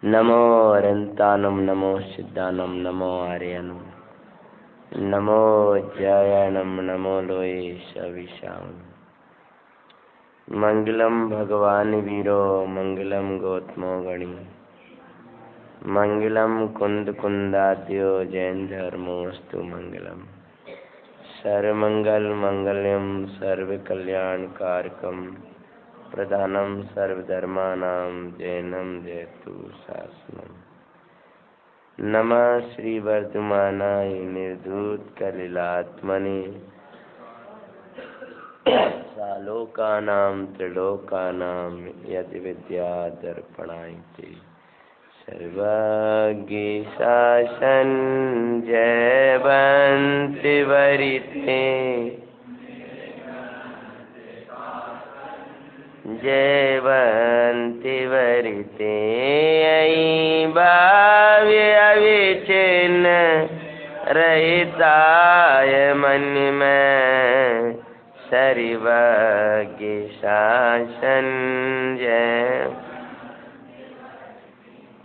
नमो अरन्तानं नमो सिद्धानं नमो आर्यानं नमो जयानं नमो लोये सविशां। मंगलम भगवान वीरो मंगलम गौतमो गणी मंगलम कुंद कुंदाद्यो जैन धर्मोस्तु मंगलम। सर्वमंगल मंगल्यम सर्व कल्याण कारकम प्रधानम सर्वधर्मानां जैनम जयतु शासनम। नमः श्री वर्धमानाय निर्धूत कलिलात्मने सालोकानां त्रिलोकानां यदि विद्या दर्पणायते। सर्वज्ञ शासन जयवन्ति वरिते जयवन्ति वरिते अयि भाव्य अविचिन्न रहिताय मन में सर्वज्ञ शासन जय।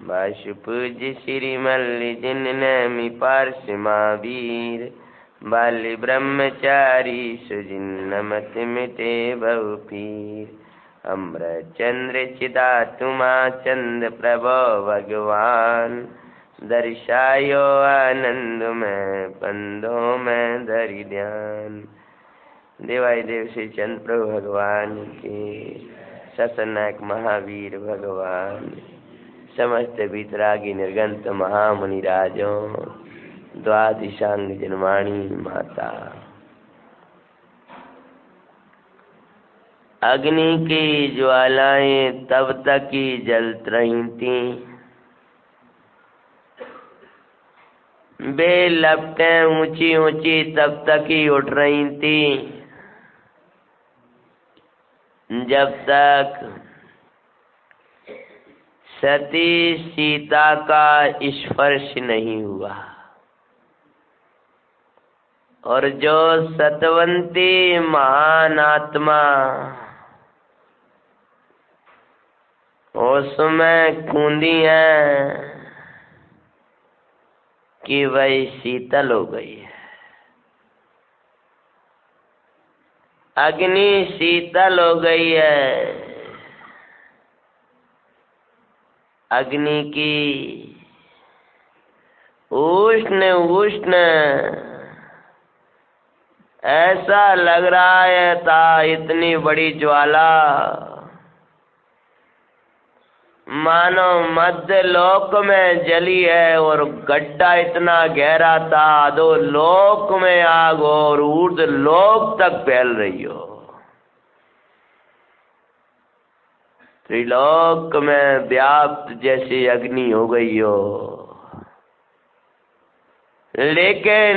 भाषु पूज्य श्री मल्ल जिन नैमि पार्श्व महावीर बाल्य ब्रह्मचारी सुजिन्नमति मिटे बहु पीर। अमृत चंद्र चिदात्मा चंद प्रभो भगवान दर्शायो आनंद में बंधो में धरि ध्यान। देवाय देव श्री चंद्र प्रभु भगवान के सतनायक महावीर भगवान समस्त वितरागी निर्गंत महामुनि राजों द्वादिशांग जनवाणी माता। अग्नि की ज्वालाएं तब तक ही जलत रही थी, बे लपटें ऊंची ऊंची तब तक ही उठ रही थी जब तक सती सीता का स्पर्श नहीं हुआ। और जो सतवंती महान आत्मा उसमें कूदी है कि वही शीतल हो गई है। अग्नि शीतल हो गई है। अग्नि की उष्ण उष्ण ऐसा लग रहा है था इतनी बड़ी ज्वाला मानो मध्य लोक में जली है और गड्ढा इतना गहरा था अधो लोक में आग और ऊर्ध्व लोक तक फैल रही हो। त्रिलोक में व्याप्त जैसी अग्नि हो गई हो। लेकिन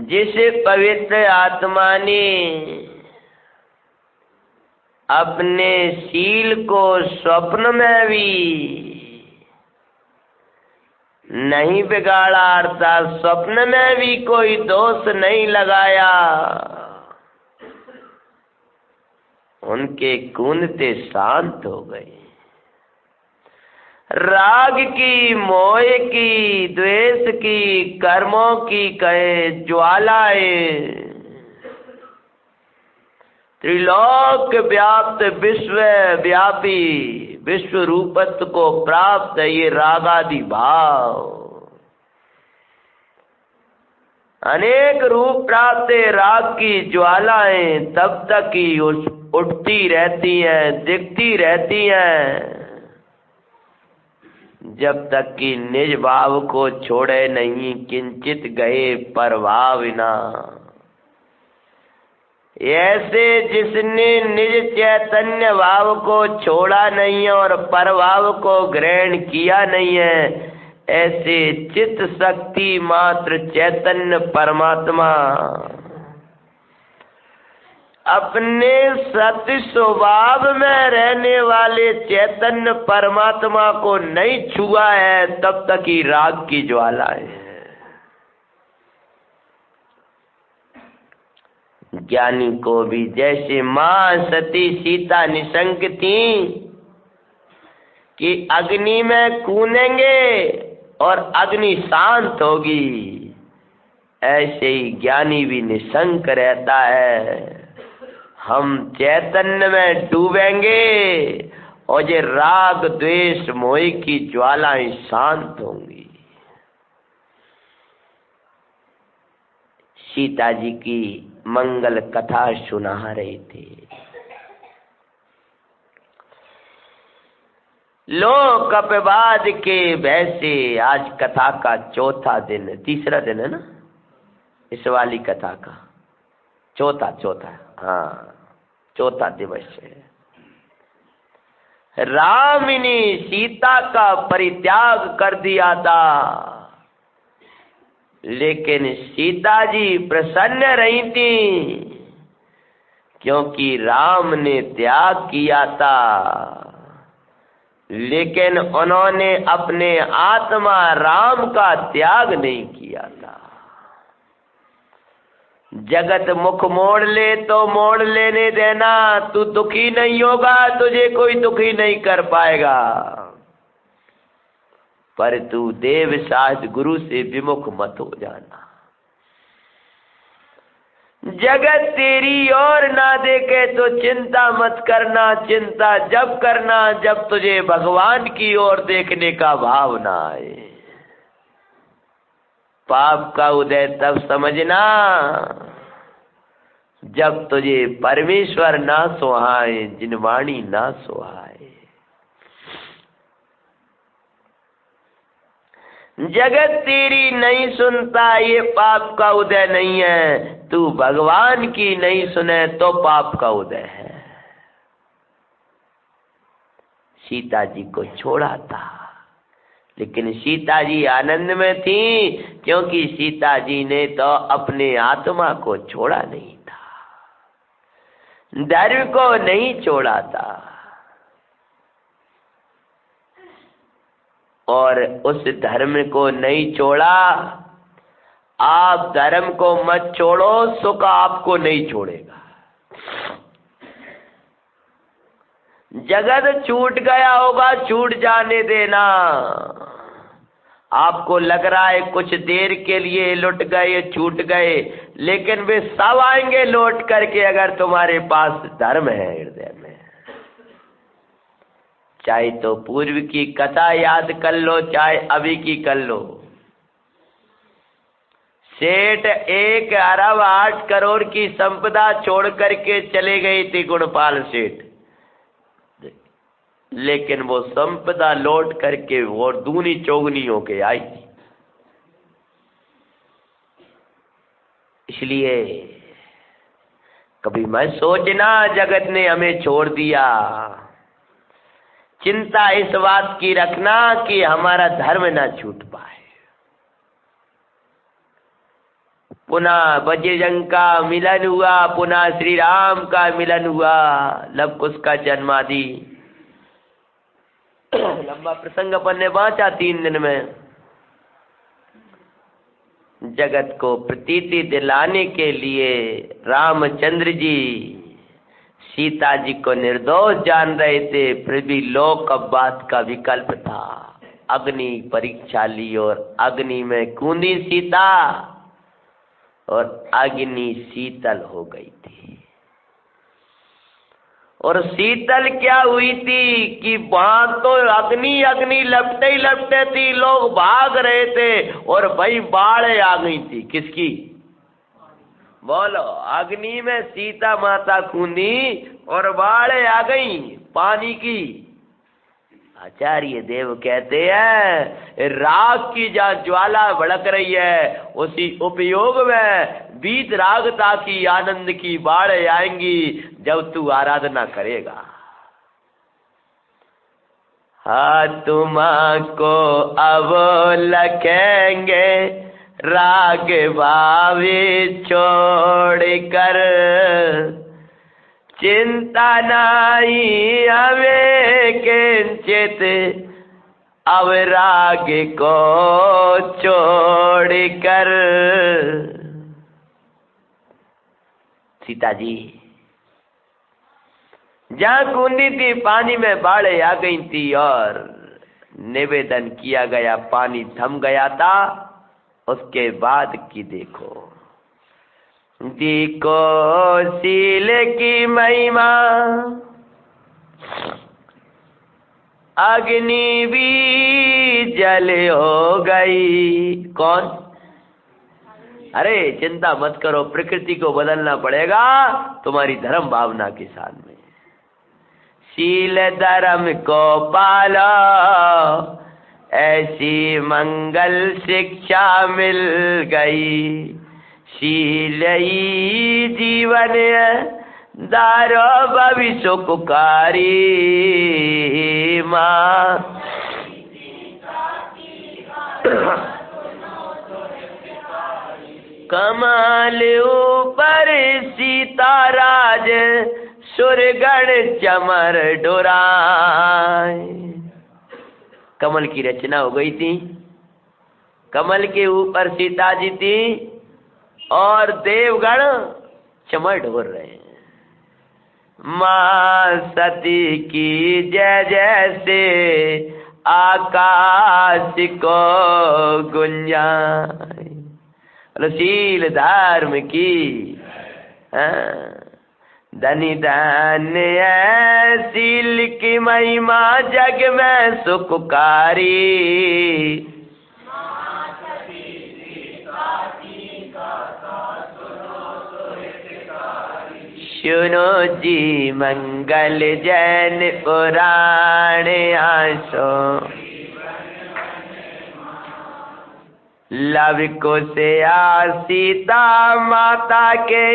जिस पवित्र आत्मा ने अपने शील को स्वप्न में भी नहीं बिगाड़ा अर्थात स्वप्न में भी कोई दोष नहीं लगाया, उनके कूंदते शांत हो गए। राग की, मोह की, द्वेष की, कर्मों की कहे ज्वालाएं त्रिलोक व्याप्त विश्व व्यापी विश्व रूपत्व को प्राप्त है। ये रागादि भाव अनेक रूप प्राप्त राग की ज्वालाएं तब तक ही उठती रहती हैं, दिखती रहती हैं जब तक कि निज भाव को छोड़े नहीं। किंचित गए परभाव विना। ऐसे जिसने निज चैतन्य भाव को छोड़ा नहीं है और परभाव को ग्रहण किया नहीं है, ऐसे चित्त शक्ति मात्र चैतन्य परमात्मा अपने सत्य स्वभाव में रहने वाले चैतन्य परमात्मा को नहीं छुआ है तब तक ही राग की ज्वाला है। ज्ञानी को भी जैसे माँ सती सीता निशंक थी कि अग्नि में कूदेंगे और अग्नि शांत होगी, ऐसे ही ज्ञानी भी निशंक रहता है। हम चैतन्य में डूबेंगे और ये राग द्वेष मोह की ज्वालाएं शांत होंगी। सीता जी की मंगल कथा सुना रहे थे। लो कपवाद के वैसे आज कथा का चौथा दिन, तीसरा दिन है ना इस वाली कथा का, चौथा हाँ चौथा दिवस है। राम ने सीता का परित्याग कर दिया था, लेकिन सीता जी प्रसन्न रही थी क्योंकि राम ने त्याग किया था, लेकिन उन्होंने अपने आत्मा राम का त्याग नहीं किया था। जगत मुख मोड़ ले तो मोड़ लेने देना, तू दुखी नहीं होगा, तुझे कोई दुखी नहीं कर पाएगा, पर तू देव साध गुरु से विमुख मत हो जाना। जगत तेरी ओर ना देखे तो चिंता मत करना, चिंता जब करना जब तुझे भगवान की ओर देखने का भाव ना आए। पाप का उदय तब समझना जब तुझे परमेश्वर ना सुहाए, जिनवाणी ना सुहाए। जगत तेरी नहीं सुनता, ये पाप का उदय नहीं है। तू भगवान की नहीं सुने तो पाप का उदय है। सीता जी को छोड़ा था, लेकिन सीता जी आनंद में थी क्योंकि सीता जी ने तो अपने आत्मा को छोड़ा नहीं था, धर्म को नहीं छोड़ा था। और उस धर्म को नहीं छोड़ा। आप धर्म को मत छोड़ो, सुख आपको नहीं छोड़ेगा। जगत छूट गया होगा, छूट जाने देना। आपको लग रहा है कुछ देर के लिए लुट गए, छूट गए, लेकिन वे सब आएंगे लौट करके अगर तुम्हारे पास धर्म है हृदय में। चाहे तो पूर्व की कथा याद कर लो, चाहे अभी की कर लो। सेठ 1 अरब 8 करोड़ की संपदा छोड़ करके चले गए थे गुणपाल सेठ, लेकिन वो संपदा लौट करके और दूनी चौगनी होके आई। इसलिए कभी मत सोचना जगत ने हमें छोड़ दिया। चिंता इस बात की रखना कि हमारा धर्म ना छूट पाए। पुनः बजरंग का मिलन हुआ, पुनः श्री राम का मिलन हुआ, लव कुश का जन्मादि लंबा प्रसंग अपन ने बांचा 3 दिन में। जगत को प्रतीति दिलाने के लिए रामचंद्र जी सीता जी को निर्दोष जान रहे थे, फिर भी लोक बात का विकल्प था। अग्नि परीक्षा ली और अग्नि में कूदी सीता और अग्नि शीतल हो गई थी। और शीतल क्या हुई थी कि वहां तो अग्नि अग्नि लपटे ही लपटे थी, लोग भाग रहे थे और भाई बाढ़ आ गई थी। किसकी बोलो? अग्नि में सीता माता कूदी और बाढ़ आ गई पानी की। आचार्य देव कहते हैं राग की जहाँ ज्वाला भड़क रही है, उसी उपयोग में बीत रागता की आनंद की बाढ़ आएंगी जब तू आराधना करेगा। हाँ तुमको अब लखेंगे राग भावी छोड़ कर, चिंता नहीं हमें किंचित अब राग को छोड़ कर। सीता जी जहाँ कूदी थी पानी में बाढ़ आ गई थी और निवेदन किया गया, पानी थम गया था। उसके बाद की देखो शील की महिमा, अग्नि भी जल हो गई। कौन? अरे चिंता मत करो, प्रकृति को बदलना पड़ेगा तुम्हारी धर्म भावना के साथ में। शील धर्म को पालो, ऐसी मंगल शिक्षा मिल गई। शील ही जीवन दारो भविष्य कुकारी माँ। कमाल ऊपर सीता राज, सुरगण चमर डोराय। कमल की रचना हो गई थी, कमल के ऊपर सीता जी थी और देवगण चमर ढोर रहे हैं। माँ सती की जय जैसे आकाश को गुंजाए। शील धर्म की धनी धन है, शील की महिमा जग में सुखकारी। सुनो जी मंगल जैन पुराण आसो, लव को से सीता माता के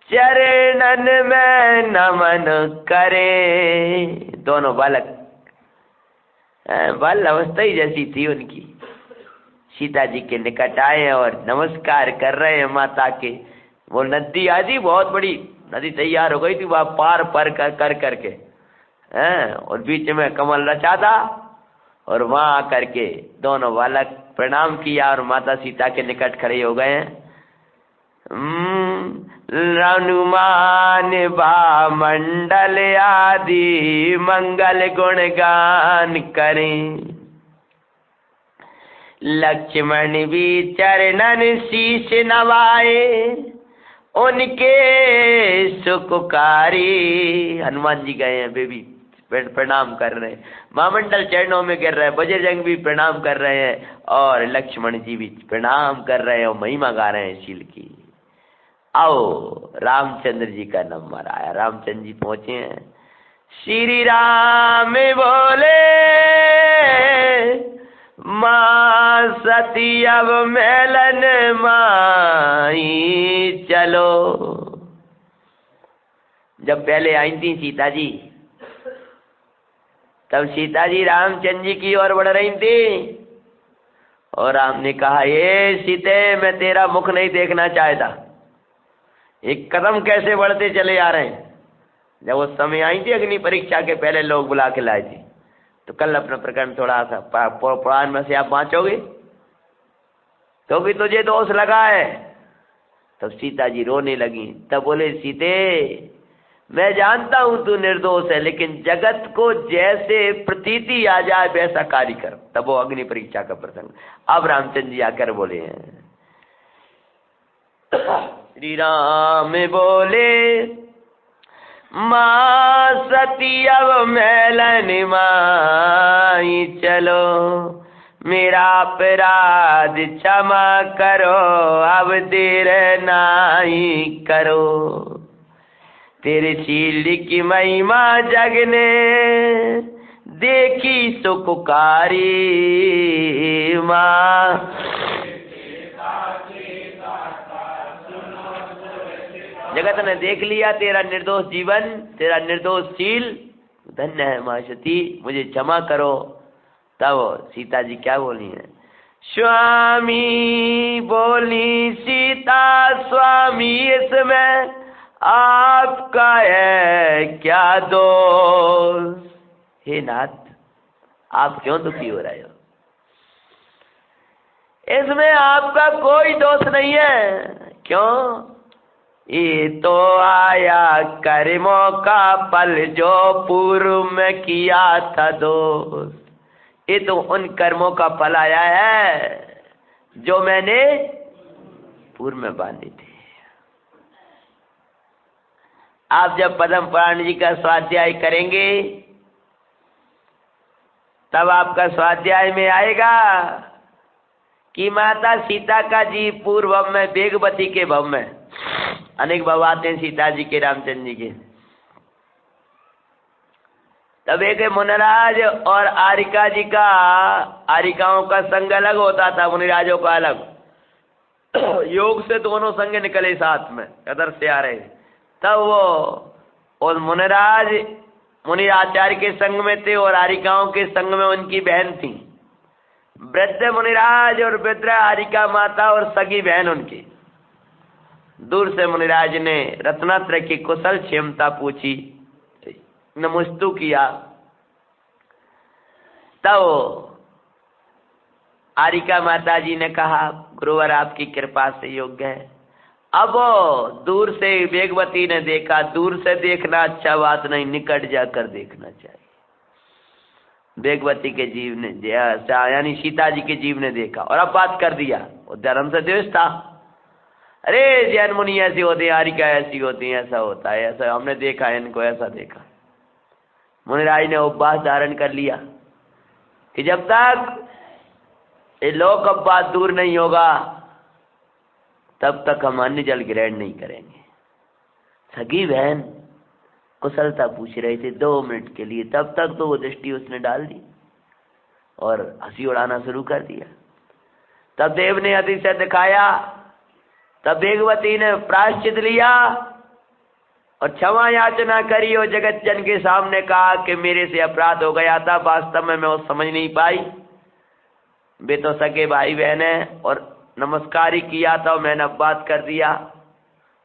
चरणन में नमन करे। दोनों बालक बाल अवस्था ही जैसी थी उनकी, सीता जी के निकट आए और नमस्कार कर रहे हैं माता के। वो नदी आदि बहुत बड़ी नदी तैयार हो गई थी, वह पार पर कर करके और बीच में कमल रचा था और वहां आकर के दोनों बालक प्रणाम किया और माता सीता के निकट खड़े हो गए हैं। हनुमान बा मंडल आदि मंगल गुण गान करें, लक्ष्मण भी चरणन शीश नवाए, उनके सुखकारी। हनुमान जी गए हैं, बेबी प्रणाम कर रहे हैं, महामंडल चरणों में गिर रहे हैं, बजरंग भी प्रणाम कर रहे हैं और लक्ष्मण जी भी प्रणाम कर रहे हैं और महिमा गा रहे हैं शील की। आओ रामचंद्र जी का नंबर आया, रामचंद्र जी पहुंचे हैं। श्री राम बोले माँ सती अब मेलन माई चलो। जब पहले आई थी सीता जी, तब सीता जी रामचंद्र जी की ओर बढ़ रही थी और राम ने कहा, ये सीते मैं तेरा मुख नहीं देखना चाहता। एक कदम कैसे बढ़ते चले आ रहे हैं। जब वो समय आई थी अग्नि परीक्षा के पहले लोग बुला के लाए थे, तो कल अपना प्रकरण थोड़ा सा पुराण में से आप बाँचोगे तो भी तुझे दोष लगा है। तब सीता जी रोने लगी। तब बोले, सीते मैं जानता हूं तू निर्दोष है, लेकिन जगत को जैसे प्रतीति आ जाए वैसा कार्य कर। तब वो अग्नि परीक्षा का प्रसंग। अब रामचंद्र जी आकर बोले हैं, श्री राम बोले माँ सती अब मेलन माई चलो, मेरा अपराध क्षमा करो, अब देर नहीं करो। तेरे शील की महिमा जग ने देखी सुखकारी माँ। जगत ने देख लिया तेरा निर्दोष जीवन, तेरा निर्दोष शील, धन्य है माँ सती, मुझे क्षमा करो। तब सीता जी क्या बोली है, स्वामी बोली सीता, स्वामी इसमें आपका है क्या दोष। हे नाथ, आप क्यों दुखी हो रहे हो, इसमें आपका कोई दोष नहीं है। क्यों? ये तो आया कर्मों का फल जो पूर्व में किया था दोष। ये तो उन कर्मों का फल आया है जो मैंने पूर्व में बांधे थे। आप जब पद्म पुराण जी का स्वाध्याय करेंगे तब आपका स्वाध्याय में आएगा कि माता सीता का जी पूर्व में वेगवती के भव में अनेक भव आते हैं सीता जी के, रामचंद्र जी के। तब एक मुनिराज और आरिका जी का, आरिकाओं का संग अलग होता था, मुनिराजों का अलग। योग से दोनों संग निकले साथ में, कदर से आ रहे। तब वो और मुनिराज मुनि आचार्य के संग में थे और आरिकाओं के संग में उनकी बहन थी। वृद्ध मुनिराज और वृद्ध आरिका माता और सगी बहन उनकी। दूर से मुनिराज ने रत्नात्रय की कुशल क्षेमता पूछी, नमस्तु किया। तब आरिका माता जी ने कहा, गुरुवर आपकी कृपा से योग्य है। अब दूर से वेगवती ने देखा, दूर से देखना अच्छा बात नहीं, निकट जाकर देखना चाहिए। वेगवती के जीव ने, यानी सीता जी के जीव ने देखा और अब बात कर दिया। वो धर्म से द्वेष था। अरे जैन मुनि ऐसी होती है, आरिका ऐसी होती है, ऐसा होता है, ऐसा हमने देखा है, इनको ऐसा देखा। मुनिराज ने उपवास धारण कर लिया कि जब तक ये लोक अपवाद दूर नहीं होगा तब तक हम अन्न जल ग्रहण नहीं करेंगे। सगी बहन कुशलता पूछ रहे थे 2 मिनट के लिए, तब तक तो वो दृष्टि उसने डाल दी और हंसी उड़ाना शुरू कर दिया। तब देव ने अतिशय दिखाया। तब वेगवती ने प्रायश्चित लिया और क्षमा याचना करी और जगत जन के सामने कहा कि मेरे से अपराध हो गया था, वास्तव में मैं वो समझ नहीं पाई। वे तो सके भाई बहन है और नमस्कार ही किया था, मैंने अब बात कर दिया,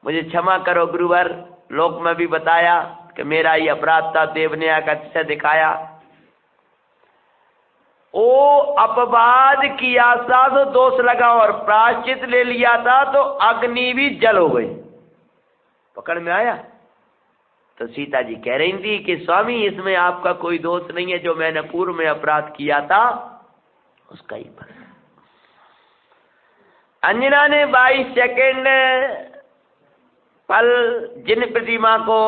मुझे क्षमा करो गुरुवर। लोक में भी बताया कि मेरा ही अपराध था। देव ने आकर अतिशय दिखाया। ओ अपवाद की आशा तो दोष लगा और प्रायश्चित ले लिया था तो अग्नि भी जल हो गई। पकड़ में आया। तो सीता जी कह रही थी कि स्वामी इसमें आपका कोई दोष नहीं है, जो मैंने पूर्व में अपराध किया था उसका ही फल। अंजना ने 22 सेकेंड पल जिन प्रतिमा को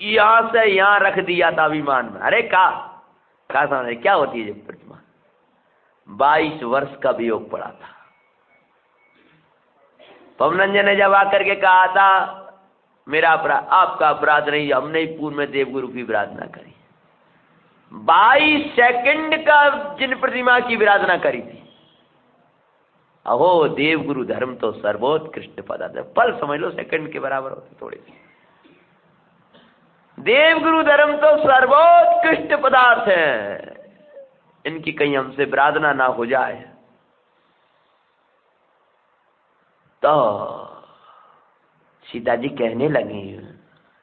यहां से यहां रख दिया था विमान में। अरे क्या समझे क्या होती है जब प्रतिमा? 22 वर्ष का वियोग पड़ा था। पवनंजन ने जब आकर के कहा था मेरा अपराध, आपका अपराध नहीं, हमने ही पूर्व में देवगुरु की विराधना करी। 22 सेकंड का जिन प्रतिमा की विराधना करी थी। अहो देवगुरु धर्म तो सर्वोत्कृष्ट पदार्थ है। पल समझ लो सेकंड के बराबर होते थोड़े से। देवगुरु धर्म तो सर्वोत्कृष्ट पदार्थ है, इनकी कहीं हमसे विराधना ना हो जाए। तो सीता जी कहने लगी,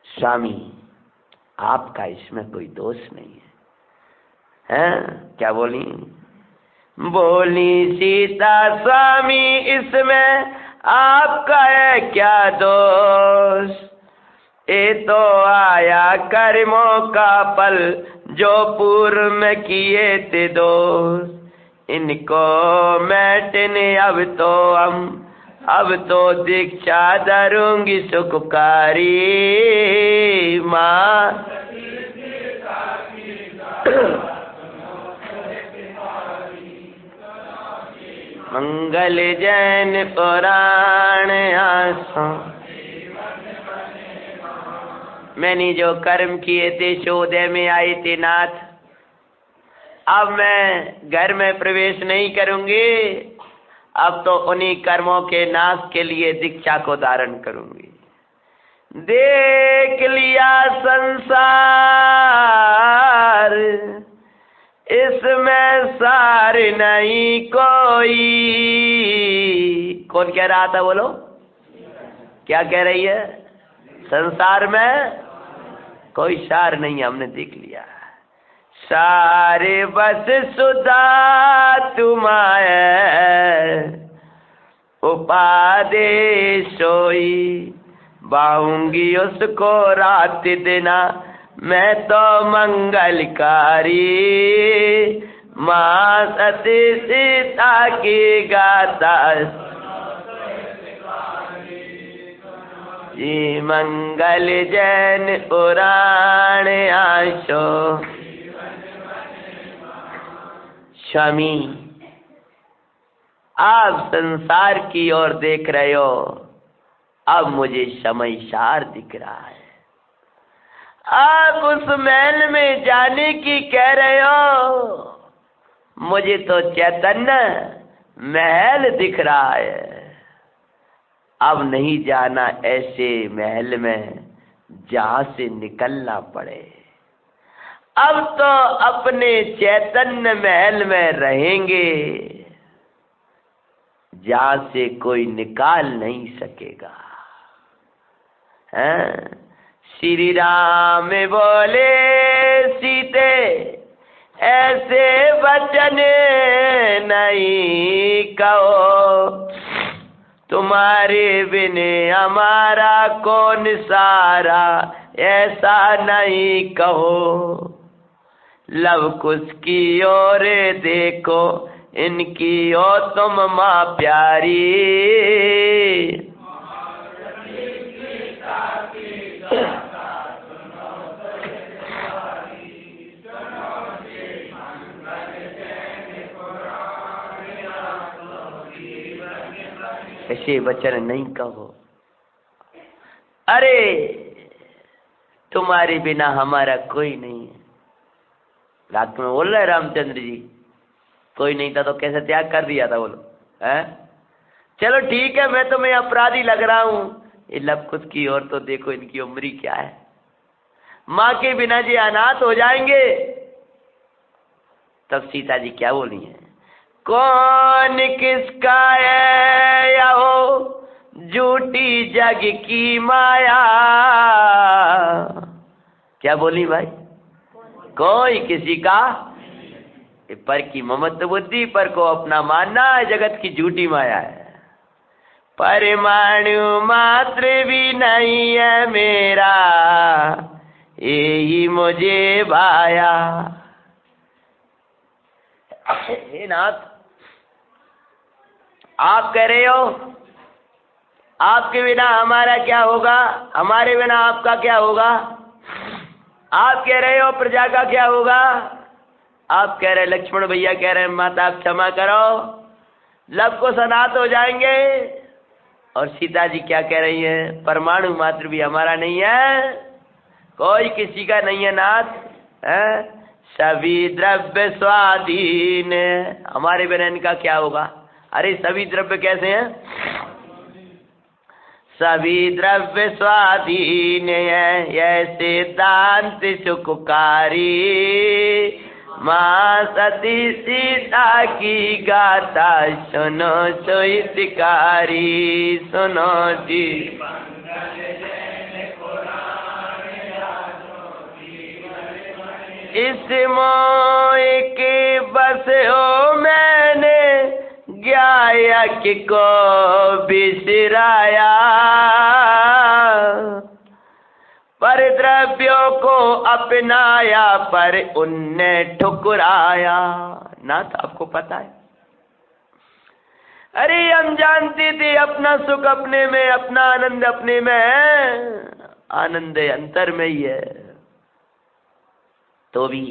स्वामी आपका इसमें कोई दोष नहीं है। हैं? क्या बोली? बोली सीता स्वामी इसमें आपका है क्या दोष? ये तो आया कर्मों का फल जो पूर्व में किए थे दोष। इनको मैटने अब तो दीक्षा धरूंगी सुखकारी माँ। मंगल जैन पुराण आसों। मैंने जो कर्म किए थे शोधे में आए थे नाथ, अब मैं घर में प्रवेश नहीं करूंगी। अब तो उन्हीं कर्मों के नाश के लिए दीक्षा को धारण करूंगी। देख लिया संसार इसमें सार नहीं कोई। कौन कह रहा था बोलो? क्या कह रही है? संसार में कोई सार नहीं, हमने देख लिया। सारे बस सुधा तुम्हारे उपादेश सोई बाऊंगी उसको रात दिना, मैं तो मंगलकारी। माँ सती सीता की गाथा, जी मंगल जैन पुराण आशो। स्वामी, आप संसार की ओर देख रहे हो, अब मुझे समयसार दिख रहा है। आप उस महल में जाने की कह रहे हो, मुझे तो चैतन्य महल दिख रहा है। अब नहीं जाना ऐसे महल में जहां से निकलना पड़े। अब तो अपने चैतन्य महल में रहेंगे जहां से कोई निकाल नहीं सकेगा। श्री राम बोले सीते, ऐसे वचन नहीं कहो, तुम्हारे बिने हमारा कौन सारा, ऐसा नहीं कहो। लव कुश की ओर देखो, इनकी हो तुम माँ प्यारी। ऐसे वचन नहीं कहो। अरे तुम्हारे बिना हमारा कोई नहीं है। रात में बोल रहे रामचंद्र जी, कोई नहीं था तो कैसे त्याग कर दिया था, बोलो है? चलो ठीक है, मैं तुम्हें अपराधी लग रहा हूं। ये लव कुश की ओर तो देखो, इनकी उम्र क्या है। माँ के बिना जी अनाथ हो जाएंगे। तब सीता जी क्या बोली है? कौन किसका है या हो झूठी जग की माया। क्या बोली भाई? कोई किसी का पर की ममत्व बुद्धि, पर को अपना मानना जगत की झूठी माया है। परमाणु मात्र भी नहीं है मेरा, यही मुझे भाया। हे नाथ, आप कह रहे हो आपके बिना हमारा क्या होगा, हमारे बिना आपका क्या होगा। आप कह रहे हो प्रजा का क्या होगा। आप कह रहे, लक्ष्मण भैया कह रहे हैं माता आप क्षमा करो, लव को अनाथ हो जाएंगे। और सीता जी क्या कह रही है? परमाणु मात्र भी हमारा नहीं है, कोई किसी का नहीं है नाथ, है? सभी द्रव्य स्वाधीन, हमारे बिना इनका क्या होगा। अरे सभी द्रव्य कैसे हैं? सभी द्रव्य स्वाधीन है, ऐसे दांत सुखकारी। माँ सती सीता की गाथा सुनो सोइतिकारी। सुनो जी इस मोह के बस हो मैंने, गायक को बिसराया। पर द्रव्यों को अपनाया, पर उनने ठुकराया। नाथ आपको पता है, अरे हम जानते थे अपना सुख अपने में, अपना आनंद अपने में है, आनंद अंतर में ही है। तो भी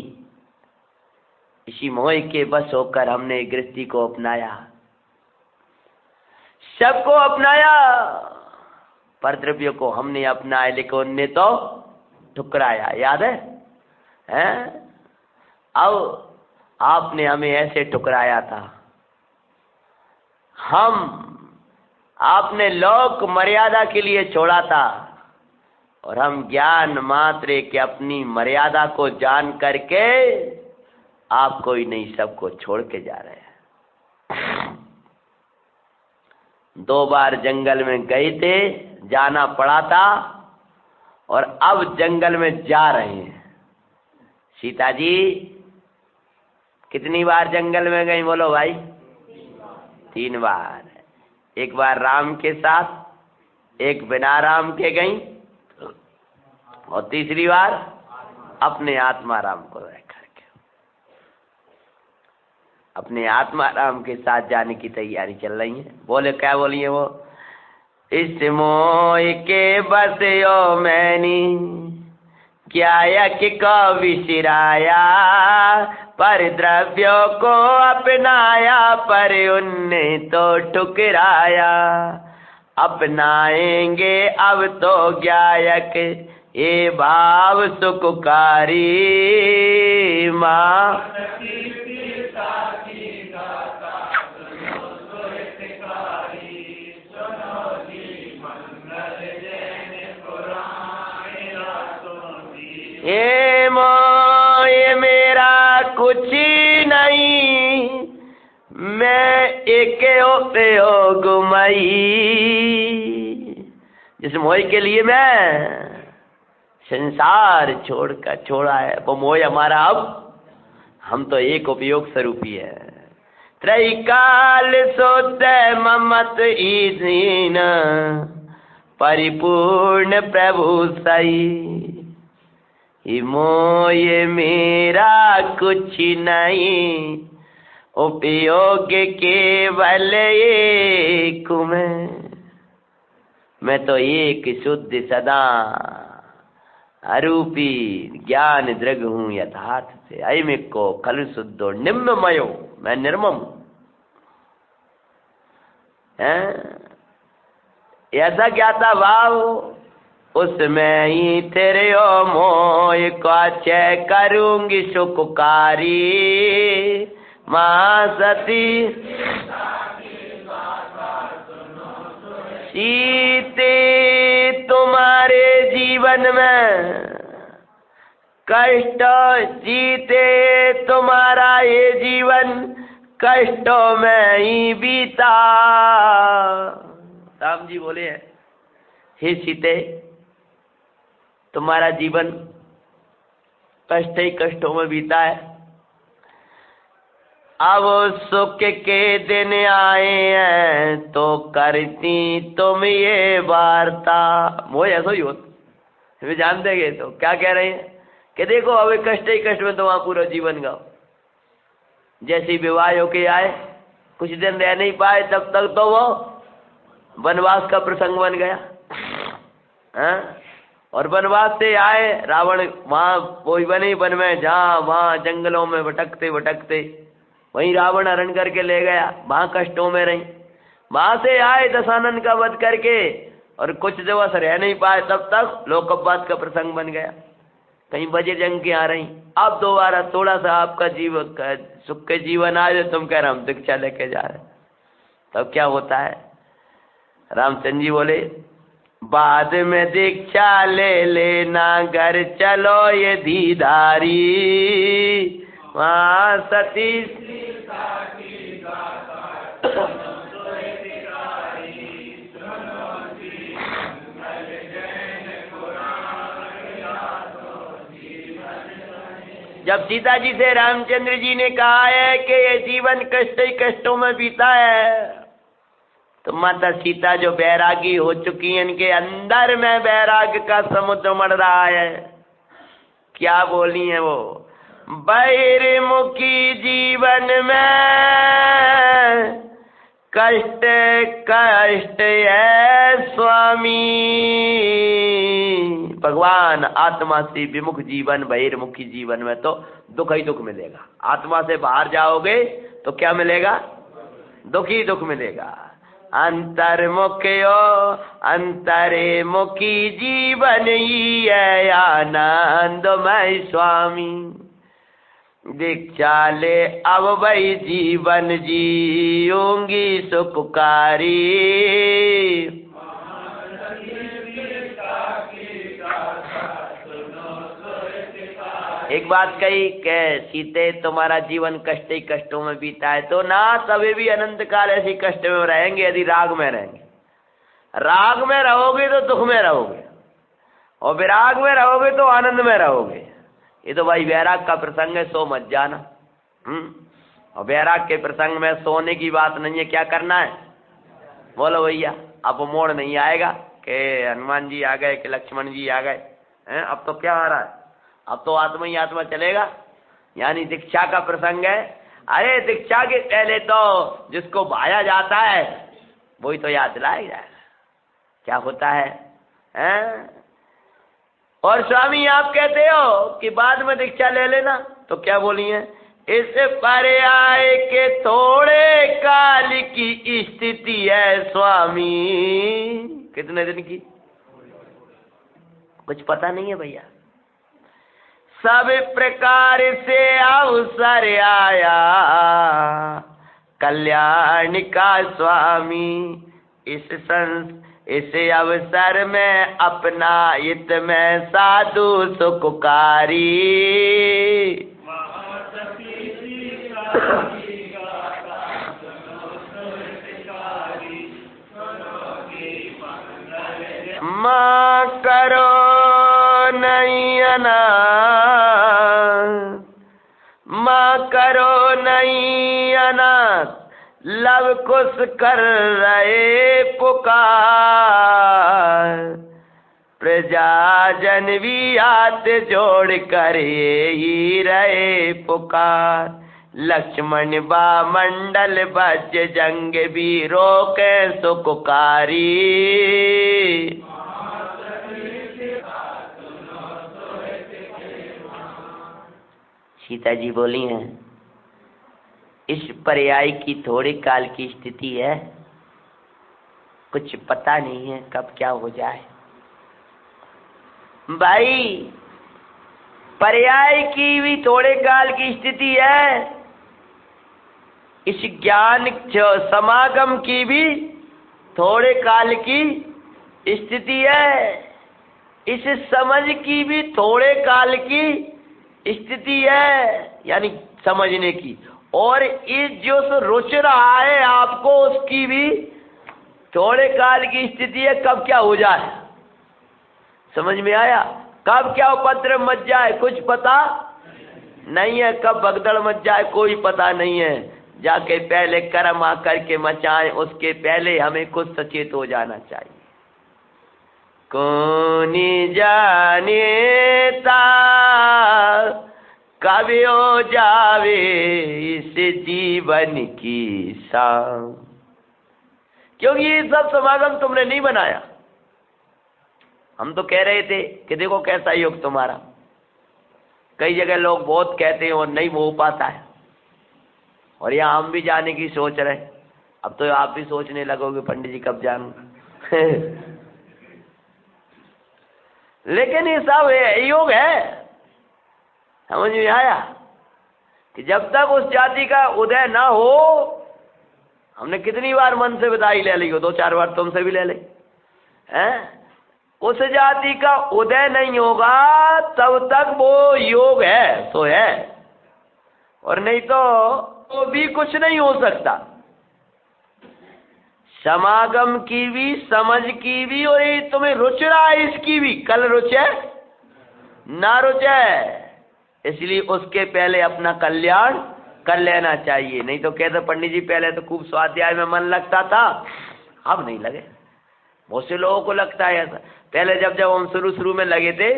इसी मोह के बस होकर हमने गृहस्थी को अपनाया, सबको अपनाया, पर द्रव्य को हमने अपनाया, लेकिन उनने तो ठुकराया। याद है? अब आपने हमें ऐसे ठुकराया था, आपने लोक मर्यादा के लिए छोड़ा था, और हम ज्ञान मात्र के अपनी मर्यादा को जान करके आपको ही नहीं सबको छोड़ के जा रहे हैं। 2 बार जंगल में गए थे, जाना पड़ा था, और अब जंगल में जा रहे हैं। सीता जी कितनी बार जंगल में गई बोलो भाई? 3 बार। एक बार राम के साथ, एक बिना राम के गई और तीसरी बार अपने आत्मा राम को रह करके अपने आत्मा राम के साथ जाने की तैयारी चल रही है। बोले क्या बोलिए वो, इस मोह के बसयो मैंने क्या यक को विसिराया, पर द्रव्यों को अपनाया पर उनने तो ठुकराया। अपनाएंगे अब तो ज्ञायक ये भाव सुखकारी, माँ ये मोह ये मेरा कुछ नहीं, मैं एक उपयोगमयी। जिस मोह के लिए मैं संसार छोड़ा है वो मोह हमारा अब हम तो एक उपयोग स्वरूप ही है। त्रैकाल सोते ममत ईदीन परिपूर्ण प्रभु सही, मोह मेरा कुछ नहीं, उपयोग केवल एक मैं तो एक शुद्ध सदा अरूपी ज्ञान दृग हूँ यथार्थ से। अयमिक को खल शुद्धो निम्नमयो, मैं निर्मम है। ऐसा क्या था भाव उसमें ही तेरे ओ मोह को चय करूंगी सुखकारी, माँ सती सीते तुम्हारे जीवन में कष्ट जीते तुम्हारा ये जीवन कष्टों में ही बीता। राम जी बोले हैं, हे सीते तुम्हारा जीवन कष्ट ही कष्टों में बीता है। अब सुख के दिन आए हैं तो करती तुम ये वार्ता। वो ऐसा ही होता वे जान देंगे तो क्या कह रहे हैं कि देखो अब कष्ट ही कष्ट में तो वहां पूरा जीवन गाओ। जैसे विवाह होके आए कुछ दिन रह नहीं पाए तब तक तो वो वनवास का प्रसंग बन गया हाँ? और वनवास से आए रावण वहां वही बने वन में जहाँ वहां जंगलों में भटकते भटकते वहीं रावण हरण करके ले गया, वहां कष्टों में रही। वहां से आए दशानन का वध करके और कुछ दिवस रह नहीं पाए तब तक लोकपात का प्रसंग बन गया। कहीं बजे जंग की आ रही, अब दोबारा थोड़ा सा आपका जीवन सुख के जीवन आए तुम कह रहे हम दीक्षा लेके जा रहे। तब क्या होता है, रामचंद्र जी बोले बाद में दीक्षा ले लेना घर चलो ये धीधारी, वहाँ सती जब सीता जी से रामचंद्र जी ने कहा है कि ये जीवन कष्ट ही कष्टों में बीता है तो माता सीता जो बैरागी हो चुकी है इनके अंदर में बैराग का समुद्र मर रहा है। क्या बोली है वो, बहिर्मुखी जीवन में कष्ट कष्ट है स्वामी। भगवान आत्मा से विमुख जीवन बहिर्मुखी जीवन में तो दुख ही दुख मिलेगा। आत्मा से बाहर जाओगे तो क्या मिलेगा, दुख ही दुख मिलेगा। अंतर्मुखयो अंतरे मुखी जीवन ही है आनंदमय स्वामी। दीक्षा ले अब वही जीवन जीऊंगी सुखकारी। एक बात कही कि सीते तुम्हारा जीवन कष्ट ही कष्टों में बीता है तो ना तभी भी अनंत काल ऐसी कष्ट में रहेंगे यदि राग में रहेंगे। राग में रहोगे तो दुख में रहोगे और विराग में रहोगे तो आनंद में रहोगे। ये तो भाई वैराग का प्रसंग है, सो मत जाना। और वैराग के प्रसंग में सोने की बात नहीं है, क्या करना है बोलो भैया। अब मोड़ नहीं आएगा कि हनुमान जी आ गए कि लक्ष्मण जी आ गए हैं, अब तो क्या आ रहा है, अब तो आत्मा ही आत्मा चलेगा, यानी दीक्षा का प्रसंग है। अरे दीक्षा के पहले तो जिसको भाया जाता है वही तो याद दिलाया जाएगा क्या होता है, हैं? और स्वामी आप कहते हो कि बाद में दीक्षा ले लेना, तो क्या बोली है, इस पर्याय के थोड़े काल की स्थिति है स्वामी। कितने दिन की कुछ पता नहीं है भैया। सब प्रकार से अवसर आया कल्याण का स्वामी, इस अवसर में अपना हित में साधु सुखकारी। माँ करो नहीं अनाथ, माँ करो नहीं अनाथ, लव कुश कर रहे पुकार, प्रजाजन भी हाथ जोड़ कर ही रहे पुकार, लक्ष्मण बा मंडल बज जंग वीरों के सुखकारी। सीता जी बोली हैं इस पर्याय की थोड़े काल की स्थिति है, कुछ पता नहीं है कब क्या हो जाए। भाई पर्याय की भी थोड़े काल की स्थिति है, इस ज्ञान समागम की भी थोड़े काल की स्थिति है, इस समझ की भी थोड़े काल की स्थिति है, यानी समझने की, और इस जो रुच रहा है आपको उसकी भी थोड़े काल की स्थिति है, कब क्या हो जाए। समझ में आया? कब क्या उपद्रव मच जाए कुछ पता नहीं है, कब भगदड़ मच जाए कोई पता नहीं है। जाके पहले कर्म आकर के मचाएं, उसके पहले हमें खुद सचेत हो जाना चाहिए। कौन जानेता कब हो जावे इस जीवन की शाम, क्योंकि ये सब समागम तुमने नहीं बनाया। हम तो कह रहे थे कि देखो कैसा योग तुम्हारा, कई जगह लोग बहुत कहते हैं और नहीं हो पाता है, और यहाँ हम भी जाने की सोच रहे। अब तो आप भी सोचने लगोगे पंडित जी कब जानू लेकिन ये सब योग है। समझ में आया कि जब तक उस जाति का उदय ना हो, हमने कितनी बार मन से बधाई ले ली हो, 2-4 बार तुमसे भी ले ली हैं, उस जाति का उदय नहीं होगा तब तक वो योग है तो है, और नहीं तो भी कुछ नहीं हो सकता। समागम की भी, समझ की भी, और ये तुम्हें रुच रहा है इसकी भी, कल रुचे ना रुचे, इसलिए उसके पहले अपना कल्याण कर लेना चाहिए। नहीं तो कहते पंडित जी पहले तो खूब स्वाध्याय में मन लगता था, अब नहीं लगे। बहुत से लोगों को लगता है ऐसा। पहले जब हम शुरू में लगे थे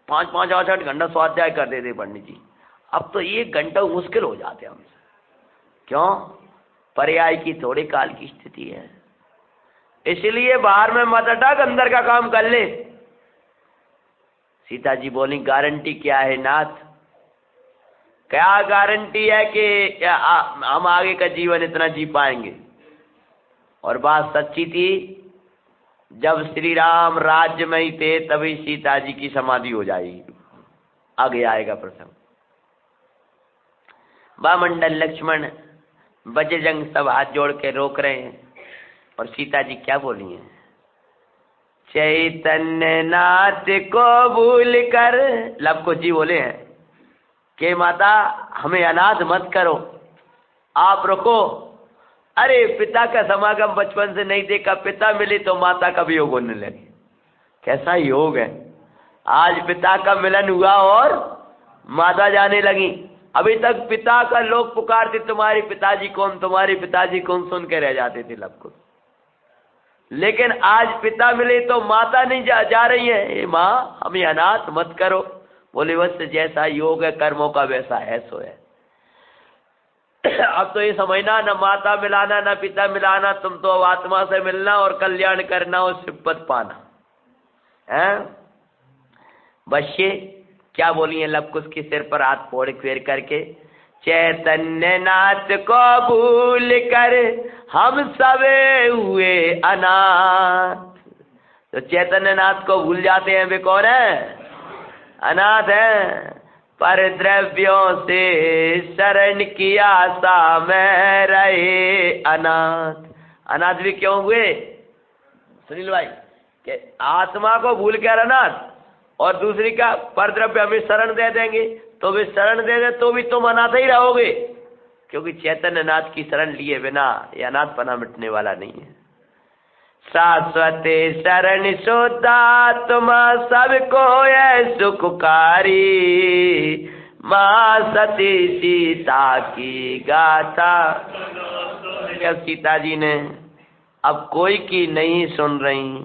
5-5, 8-8 घंटा स्वाध्याय करते थे पंडित जी, अब तो 1 घंटा मुश्किल हो जाते हमसे। क्यों? पर्याय की थोड़े काल की स्थिति है, इसलिए बाहर में मत अटक, अंदर का काम कर ले। सीता जी बोली गारंटी क्या है नाथ, क्या गारंटी है कि हम आगे का जीवन इतना जी पाएंगे। और बात सच्ची थी, जब श्री राम राज्य में ही थे तभी सीता जी की समाधि हो जाएगी। आगे आएगा प्रसंग। वामंडल लक्ष्मण बजरंग सब हाथ जोड़ के रोक रहे हैं, और सीता जी क्या बोली हैं, चैतन्य नाथ को भूल कर, लव कुश जी बोले हैं कि माता हमें अनाथ मत करो, आप रुको। अरे पिता का समागम बचपन से नहीं देखा, पिता मिले तो माता का भी योग होने लगे। कैसा योग है, आज पिता का मिलन हुआ और माता जाने लगी। अभी तक पिता का लोग पुकारते तुम्हारे पिताजी कौन, तुम्हारे पिताजी कौन, सुन के रह जाते थे लव कुश। लेकिन आज पिता मिले तो माता नहीं जा रही है, माँ हमें अनाथ मत करो। बोले बस जैसा योग है कर्मों का वैसा है सो है। अब तो ये समझना, न माता मिलाना न पिता मिलाना, तुम तो अब आत्मा से मिलना और कल्याण करना और सिपत पाना है। बस ये क्या बोली है लव कुश के सिर पर हाथ फोड़ फेर करके, चैतन्य नाथ को भूल कर हम सबे हुए अनाथ। तो चैतन्य नाथ को भूल जाते हैं वे कौन है? अनाथ है। पर द्रव्यों से शरण की आशा में रहे अनाथ। अनाथ भी क्यों हुए सुनील भाई? कि आत्मा को भूल कर अनाथ, और दूसरी का पर द्रव्य हमें शरण दे देंगे तो वे शरण दे दे तो भी तुम अनाथ ही रहोगे, क्योंकि चैतन्य नाथ की शरण लिए बिना ये अनाथपना मिटने वाला नहीं है। शाश्वत शरण शुद्धात्मा सबको है सुखकारी, माँ सती सीता की गाथा। सीता जी ने अब कोई की नहीं सुन रही,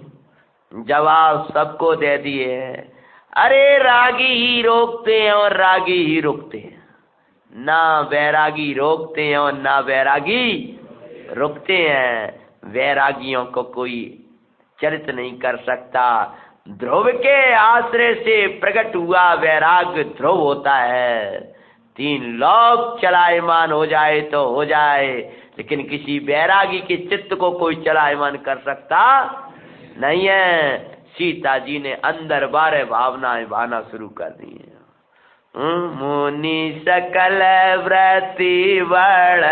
जवाब सबको दे दिए है। अरे रागी ही रोकते हैं और रागी ही रुकते हैं, ना वैरागी रोकते हैं और ना वैरागी रुकते हैं। वैरागियों को कोई चरित नहीं कर सकता। ध्रुव के आश्रय से प्रकट हुआ वैराग ध्रुव होता है। 3 लोक चलायमान हो जाए तो हो जाए, लेकिन किसी वैरागी के चित्त को कोई चलायमान कर सकता नहीं है। सीता जी ने अंदर 12 भावनाएं बहाना शुरू कर दी है। मुनि सकल व्रती बड़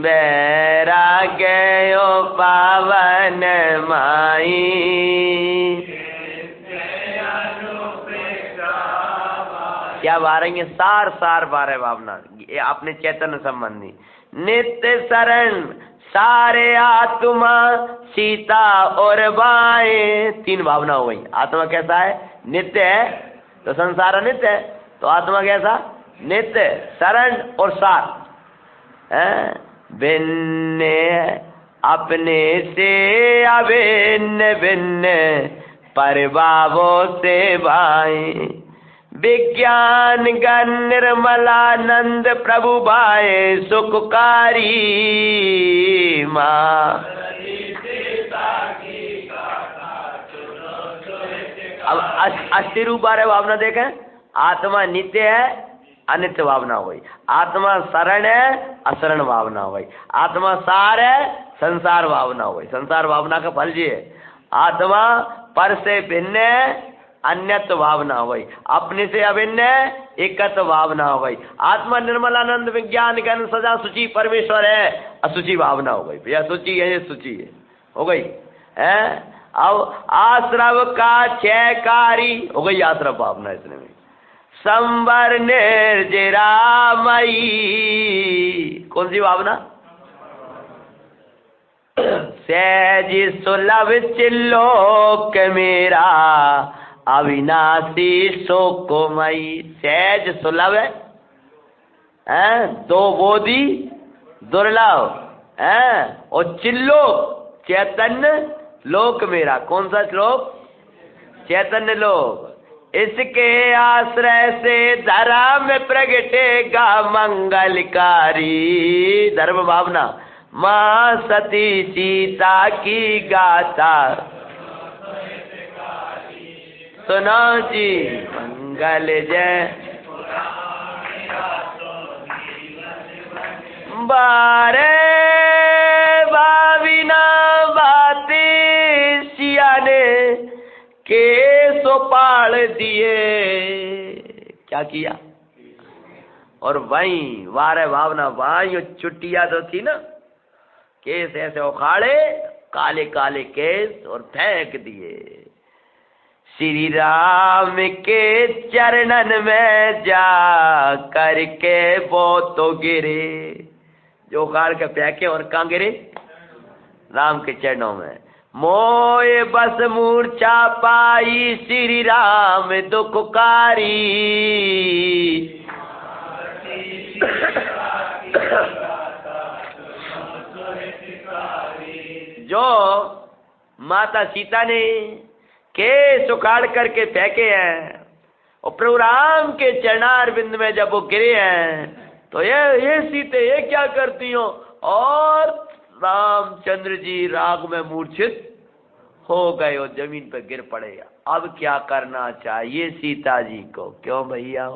वैराग्यो पावन माई, क्या बारेंगे? सार 12 भावना ये आपने चैतन्य संबंधी। नित्य शरण सारे आत्मा सीता और बाएं, 3 भावना हो गई। आत्मा कैसा है? नित्य है, तो संसार अनित्य है, तो आत्मा कैसा? नित्य, शरण और सार है। भिन्न अपने से अभिन्न भिन्न परिभावों से भाई, विज्ञान गण निर्मलानंद प्रभु भाई सुखकारी माँ। अब 80 रूप 12 भावना देखें। आत्मा नित्य है, अनित्य भावना हुई। आत्मा शरण है, अशरण भावना हुई। आत्मा सार है, संसार भावना हुई। संसार भावना का फल ये है। आत्मा पर से भिन्न है, अन्यत्व भावना हुई। अपने से अभिन्न है, एकत्व भावना हो गई। आत्मा निर्मलानंद विज्ञान ज्ञान सदा सूचि परमेश्वर है, असुचि भावना हो गई। भैया सूचि है, ये सूचि है, हो गई है। अब आश्रव का क्षयकारी हो गई आश्रव भावना। इसने में संवर निर्जरामयी, कौन सी भावना? सहज सुलभ चिल्लोक मेरा अविनाशी शोकोमयी। सहज सुलभ है, 2 बोधि दुर्लभ है, और चिल्लो चैतन्य लोक मेरा। कौन सा श्लोक? चैतन्य लोक। इसके आश्रय से धर्म प्रगटेगा मंगलकारी। धर्म भावना। माँ सती सीता की गाथा सुनो जी मंगल जय। बारे भाविना बाती सियाने के सो पाड़ दिए। क्या किया? और वहीं 12 भावना वहीं चुटिया तो थी ना, केस ऐसे उखाड़े, काले काले केस, और फेंक दिए। श्री राम के चरणन में जा करके वो तो गिरे। जो उखाड़ के फेंके और कहाँ गिरे? राम के चरणों में। मोए बस मूर्छा पाई श्री राम दुखकारी। जो माता सीता ने केस उखाड़ करके फेंके हैं और प्रभु राम के चरणार बिंद में जब वो गिरे हैं तो ये सीते ये क्या करती हो, और रामचंद्र जी राग में मूर्छित हो गए और जमीन पर गिर पड़े। अब क्या करना चाहिए सीता जी को? क्यों भैया,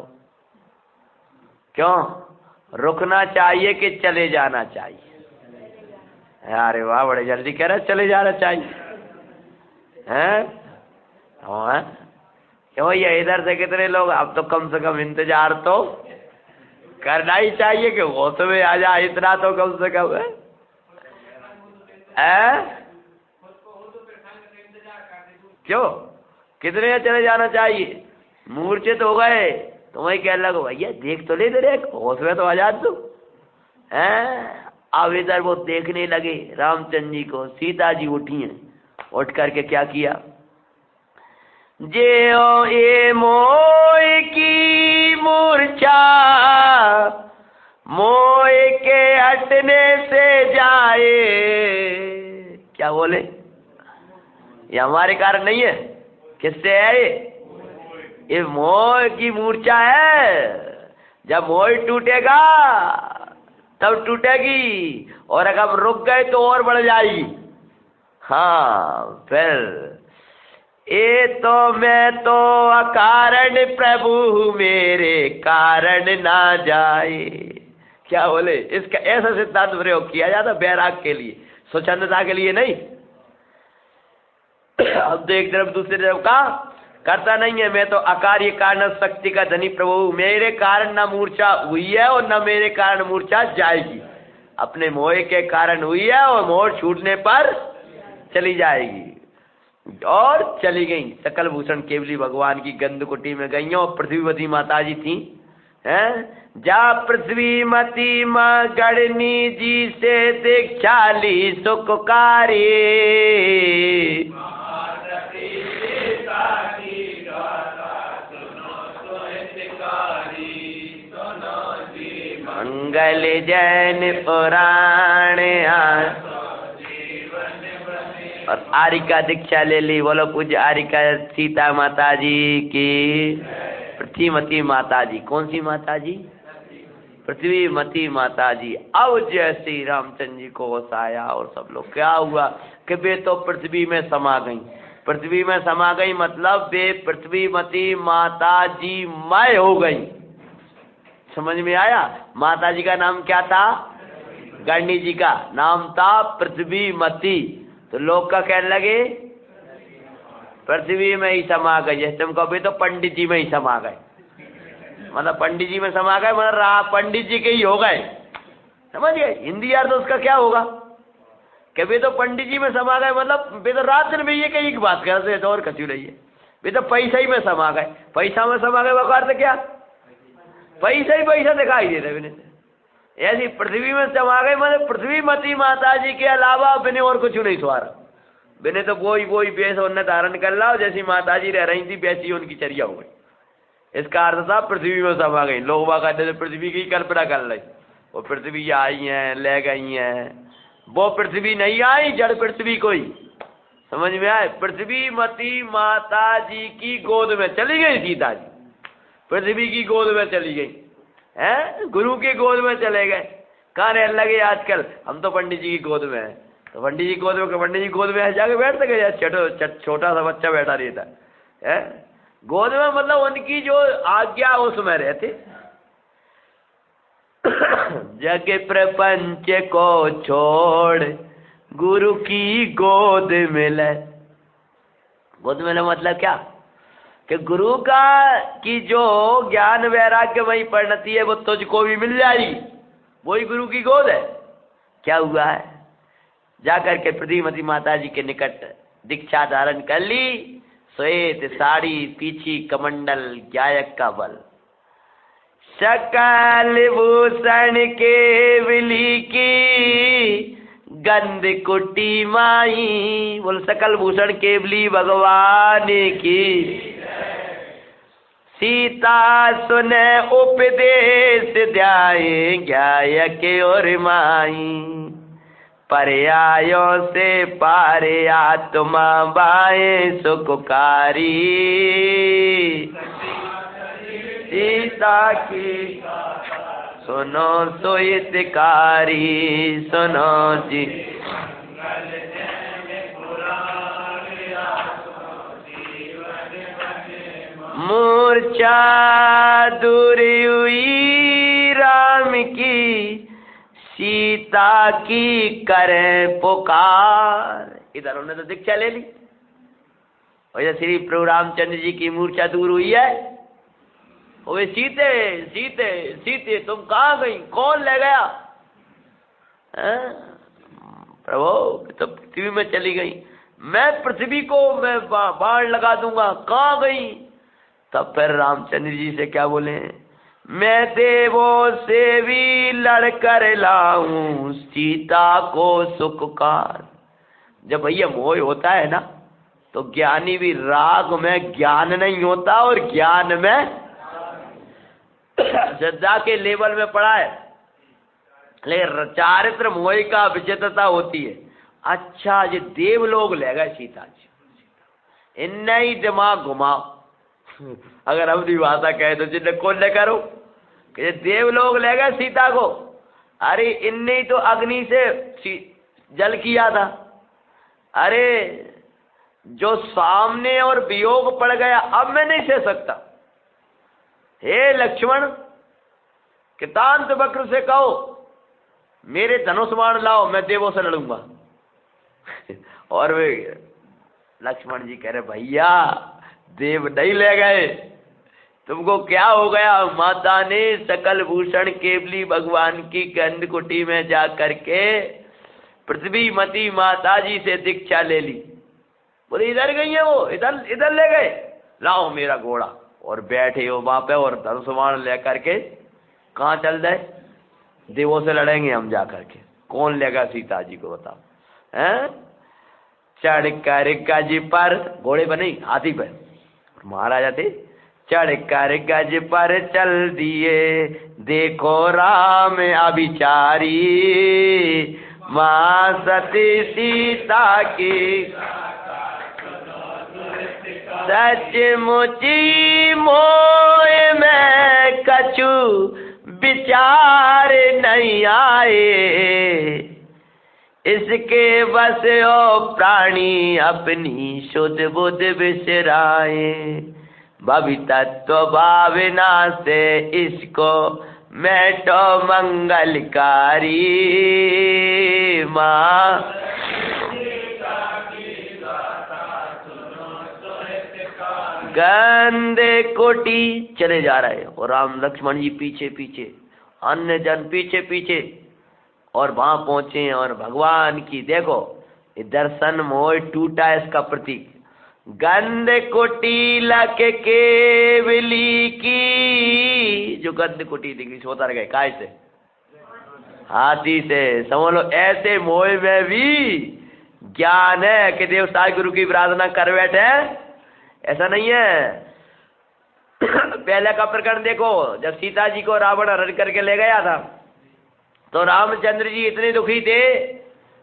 क्यों रुकना चाहिए कि चले जाना चाहिए? अरे वाह, बड़े जल्दी कह रहे चले जाना चाहिए हैं? हाँ, क्यों ये इधर से कितने लोग, अब तो कम से कम इंतजार तो करना ही चाहिए कि वो तुम्हें आ जाए, इतना तो कम से कम है। क्यों कितने चले जाना चाहिए? मूर्छित हो गए तो वही कह लगो भैया देख तो ले दे, होश में तो आजाद तू हैं। अब इधर वो देखने लगे रामचंद्र जी को। सीता जी उठी हैं, उठ करके क्या किया, जे ओ ये मोह की मूर्छा मोह के हटने से जाए। क्या बोले? ये हमारे कारण नहीं है, किससे है ये मोह की मूर्छा है। जब मोह टूटेगा तब टूटेगी, और अगर रुक गए तो और बढ़ जाएगी। हाँ, फिर ये तो मैं तो अकारण प्रभु मेरे कारण ना जाए। क्या बोले? इसका ऐसा सिद्धांत प्रयोग किया जाता बैराग के लिए, स्वच्छंदता के लिए नहीं। अब तो एक तरफ दूसरी तरफ का करता नहीं है। मैं तो अकार्य कारण शक्ति का धनी प्रभु, मेरे कारण न मूर्छा हुई है और न मेरे कारण मूर्छा जाएगी। अपने मोह के कारण हुई है और मोह छूटने पर चली जाएगी। और चली गई। सकल भूषण केवली भगवान की गंध कुटी में गई और पृथ्वीवती माता जी थी हैं। जा पृथ्वीमती माँ गणनी जी से दीक्षा ली सुखकारी। मंगल जैन पुराण और आरिका दीक्षा ले ली। बोलो पूज्य आरिका सीता माता जी की, पृथ्वीमती माता जी। कौन सी माता जी? पृथ्वीमती माता जी। अब जैसे रामचंद्र जी को होश आया और सब लोग, क्या हुआ कि वे तो पृथ्वी में समा गई। पृथ्वी में समा गई मतलब वे पृथ्वीमती माता जी मय हो गई। समझ में आया? माता जी का नाम क्या था? गणनी जी का नाम था पृथ्वीमती। तो लोग का कहने लगे पृथ्वी में ही समा गए। जैसे तुम कभी तो पंडित जी में ही समा गए, मतलब पंडित जी में समा गए मतलब पंडित जी के ही हो गए। समझ गए? हिंदी यार तो उसका क्या होगा? कभी तो पंडित जी में समा गए मतलब वे तो रात दिन भैया कहीं की बात करते तो और कचू रही है। वे तो पैसा ही में समा गए। पैसा में समा गए बकार से क्या? पैसा ही पैसा दिखाई दे रहे। ऐसी पृथ्वी में समा गए मतलब पृथ्वीमती माता जी के अलावा बिने और कुछ नहीं सवारा। बिने तो वही वेश उन्हें धारण कर ला, जैसी माता जी रह रही थी वैसी उनकी चर्या हो गई। इसका अर्थ था पृथ्वी में समा गई। लोग बात पृथ्वी की कल्पना कर रही, वो पृथ्वी आई हैं ले गई हैं। वो पृथ्वी नहीं आई, जड़ पृथ्वी कोई। समझ में आए? पृथ्वीमती माता जी की गोद में चली गई सीता जी, पृथ्वी की गोद में चली गई हैं। गुरु की गोद में चले गए। कहाँ रहने लगे आजकल? हम तो पंडित जी की गोद में है। तो पंडित जी गोद में, पंडित जी गोद में जाके बैठ सके? छोटा सा बच्चा बैठा रहता है गोद में, मतलब उनकी जो आज्ञा उसमें रहते। जग प्रपंच को छोड़ गुरु की गोद मिले। गोद मिले मतलब क्या? कि गुरु का की जो ज्ञान वैराग्य वही परिणति है वो तुझको भी मिल जाएगी। वही गुरु की गोद है। क्या हुआ है? जाकर के पृथ्वीमती माता जी के निकट दीक्षा धारण कर ली। श्वेत साड़ी, पीछी कमंडल, गायक का बल, सकल भूषण केवली की गंध कुटी माई। बोल सकल भूषण केवली भगवान की। सीता सुने उपदेश ध्याए ज्ञाय के और माई, पर्यायों से पारे आत्मा बाए सुखकारी। सीता की सुनो सो हितकारी, सुनो जी। मूर्छा दूर हुई राम की, सीता की करे पुकार। इधर उन्होंने तो दीक्षा ले ली, और इधर श्री प्रभु रामचंद्र जी की मूर्छा दूर हुई है। ओए सीते सीते सीते तुम कहाँ गई, कौन ले गया? प्रभु तो पृथ्वी में चली गई, मैं पृथ्वी को मैं बाण लगा दूंगा, कहाँ गई? तब फिर रामचंद्र जी से क्या बोले, मैं देवों से भी लड़कर लाऊं सीता को सुखकार। जब भैया मोह होता है ना, तो ज्ञानी भी राग में ज्ञान नहीं होता और ज्ञान में श्रद्धा के लेवल में पड़ा है, लेकिन चारित्र मोह का विचित्रता होती है। अच्छा ये देव लोग ले गए सीता जी, इन्ने ही दिमाग घुमाओ। अगर अपनी भाषा कहे तो जिन्हें कौन ले करो कि देव लोग ले गए सीता को। अरे इनने ही तो अग्नि से जल किया था। अरे जो सामने और वियोग पड़ गया, अब मैं नहीं सह सकता। हे लक्ष्मण, कृतांत वक्र से कहो मेरे धनुष बाण लाओ, मैं देवों से लड़ूंगा। और वे लक्ष्मण जी कह रहे भैया देव नहीं ले गए, तुमको क्या हो गया? माता ने सकल भूषण केवली भगवान की गंध कुटी में जा करके पृथ्वी मती माता जी से दीक्षा ले ली। बोले इधर गई है वो, इधर इधर ले गए, लाओ मेरा घोड़ा। और बैठे हो वहां पे और धनुष्मान ले करके कहाँ चल जाए? देवों से लड़ेंगे हम जा करके। कौन लेगा सीता जी को बताओ? हैं? चढ़ कर गज पर, घोड़े पर नहीं हाथी पर, महाराजा थे। चढ़ कर गज पर चल दिए, देखो राम अभिचारी, मां सती सीता की सचमुची मोह में कछु विचार नहीं आए, इसके बस ओ प्राणी अपनी शुद्ध बुद्ध बिसराए, भवि तत्व भावना से इसको मैटो मंगलकारी, माँ गंदे कोटी चले जा रहे और राम लक्ष्मण जी पीछे पीछे, अन्य जन पीछे पीछे, और वहां पहुंचे और भगवान की देखो दर्शन मोह टूटा इसका प्रतीक। गंध कुटी लक केवली की, जो गंध कुटी दिखी सोता रह गए काय से? हाथी से। समझ लो ऐसे मोह में भी ज्ञान है कि देवता गुरु की प्रार्थना कर बैठे, ऐसा नहीं है। पहले का प्रकरण देखो, जब सीता जी को रावण हरण करके ले गया था तो रामचंद्र जी इतने दुखी थे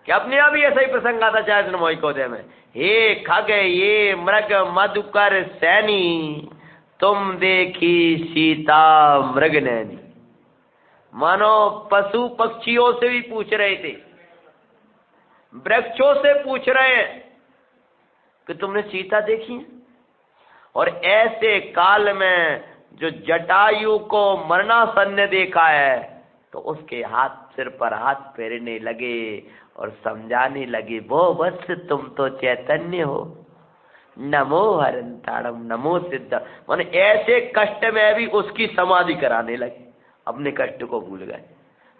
कि अपने आप ही ऐसा ही प्रसंग आता चाहे मोहिकोदय में, हे खग ये मृग मधुकर सैनी, तुम देखी सीता मृग नैनी। मानो पशु पक्षियों से भी पूछ रहे थे, वृक्षों से पूछ रहे हैं कि तुमने सीता देखी? और ऐसे काल में जो जटायु को मरणासन्न देखा है तो उसके हाथ सिर पर हाथ फेरने लगे और समझाने लगे, वो बस तुम तो चैतन्य हो, नमो हरंताड़म नमो सिद्ध। माने ऐसे कष्ट में भी उसकी समाधि कराने लगे, अपने कष्ट को भूल गए।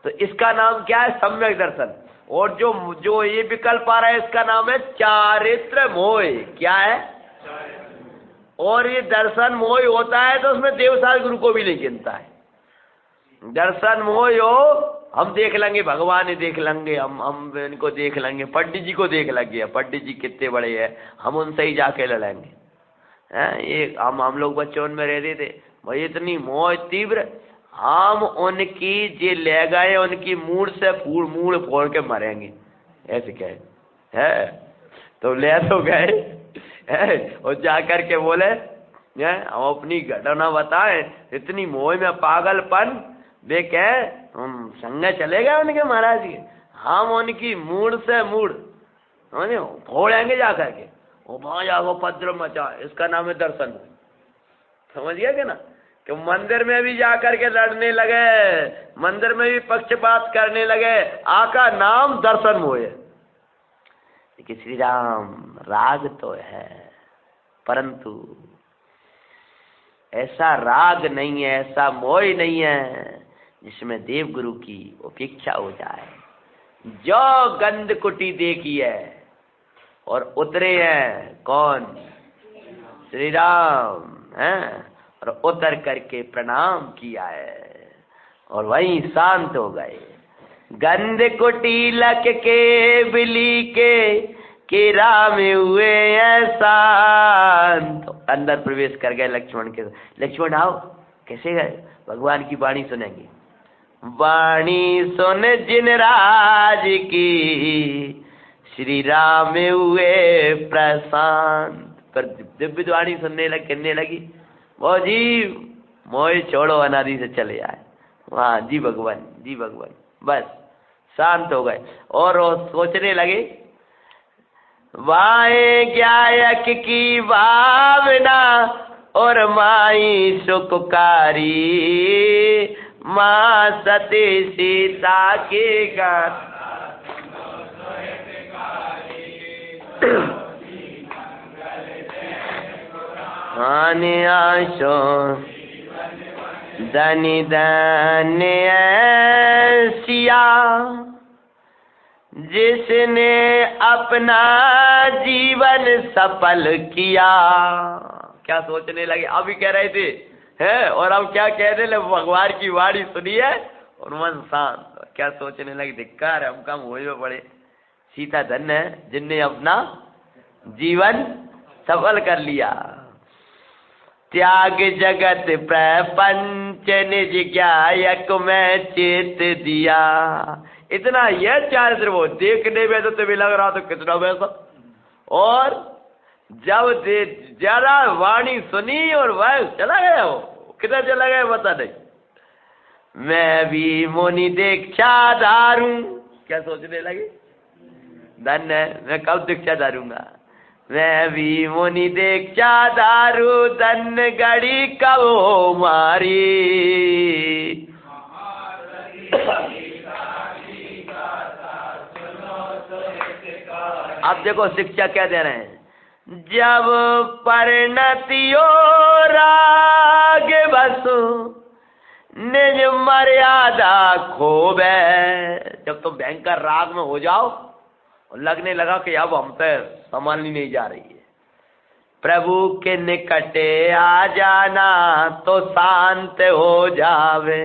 तो इसका नाम क्या है? सम्यक दर्शन। और जो ये विकल्प आ रहा है इसका नाम है चारित्र मोह। क्या है? और ये दर्शन मोह होता है तो उसमें देवसार गुरु को भी नहीं गिनता है। दर्शन मोह हो हम देख लेंगे, भगवान ही देख लेंगे, हम इनको देख लेंगे, पंडित जी को देख लेंगे, पंडित जी कितने बड़े हैं, हम उनसे ही जाके लड़ेंगे। ये हम लोग बच्चों में रहते थे भाई, इतनी मौज तीव्र, हम उनकी जे ले गए उनकी मूड से मूड फोड़ के मरेंगे, ऐसे कहे है। तो ले तो गए है, और जा करके बोले हम अपनी घटना बताए, इतनी मोह में पागलपन, वे कहे हम संग चले गए उनके महाराज के, हम उनकी मूड से मूड फोड़ेंगे जा करके, वो वहां जाओ पद्र मचा, इसका नाम है दर्शन। समझ गया क्या ना, कि मंदिर में भी जाकर के लड़ने लगे, मंदिर में भी पक्षपात करने लगे, आका नाम दर्शन मोहे। देखिए श्री राम राग तो है, परंतु ऐसा राग नहीं है, ऐसा मोह नहीं है जिसमें देव गुरु की उपेक्षा हो जाए। जो गंध कुटी देखी है और उतरे हैं कौन, श्री राम हैं, और उतर करके प्रणाम किया है और वहीं शांत हो गए। गंध कुटी लक के बिली के राम हुए शांत, अंदर प्रवेश कर गए लक्ष्मण के। लक्ष्मण आओ, कैसे गए, भगवान की वाणी सुनेंगे। वाणी सुन जिन राज की, श्री राम हुए प्रशांत। पर दिव्य वाणी सुनने कहने लगी, वो जी मोह छोड़ो, अनादि से चले आए वहाँ, जी भगवान जी भगवान, बस शांत हो गए। और वो सोचने लगे, वाए ज्ञायक की भावना और माई सुखकारी, माँ सती सीता के गात आशो धनी धन्य सिया, जिसने अपना जीवन सफल किया। क्या सोचने लगे, अभी कह रहे थे है, और अब क्या कहने लगे, भगवान की वाणी सुनी है और मन शांत। क्या सोचने लगे, धिक्कार है, हम कम हो पड़े, सीता धन्य है जिनने अपना जीवन सफल कर लिया। त्याग जगत प्रपंच निज ज्ञायक में चेत दिया। इतना यह चारित्र वो देखने में तो तुम्हें लग रहा तो कितना वैसा, और जब जरा वाणी सुनी और वह चला गया, वो कितना चला गया पता नहीं। मैं भी मुनि दीक्षा धारूं, क्या सोचने लगे, धन्य मैं कब दीक्षा धारूंगा, मैं भी मुनि दीक्षा धारू, धन्य घड़ी कब हो मारी। अब देखो शिक्षा क्या दे रहे हैं, जब परिणतियो राग बसो निज मर्यादा खोबे। जब तुम भयंकर राग में हो जाओ और लगने लगा कि अब हम पे संभालनी नहीं जा रही है, प्रभु के निकटे आ जाना तो शांत हो जावे।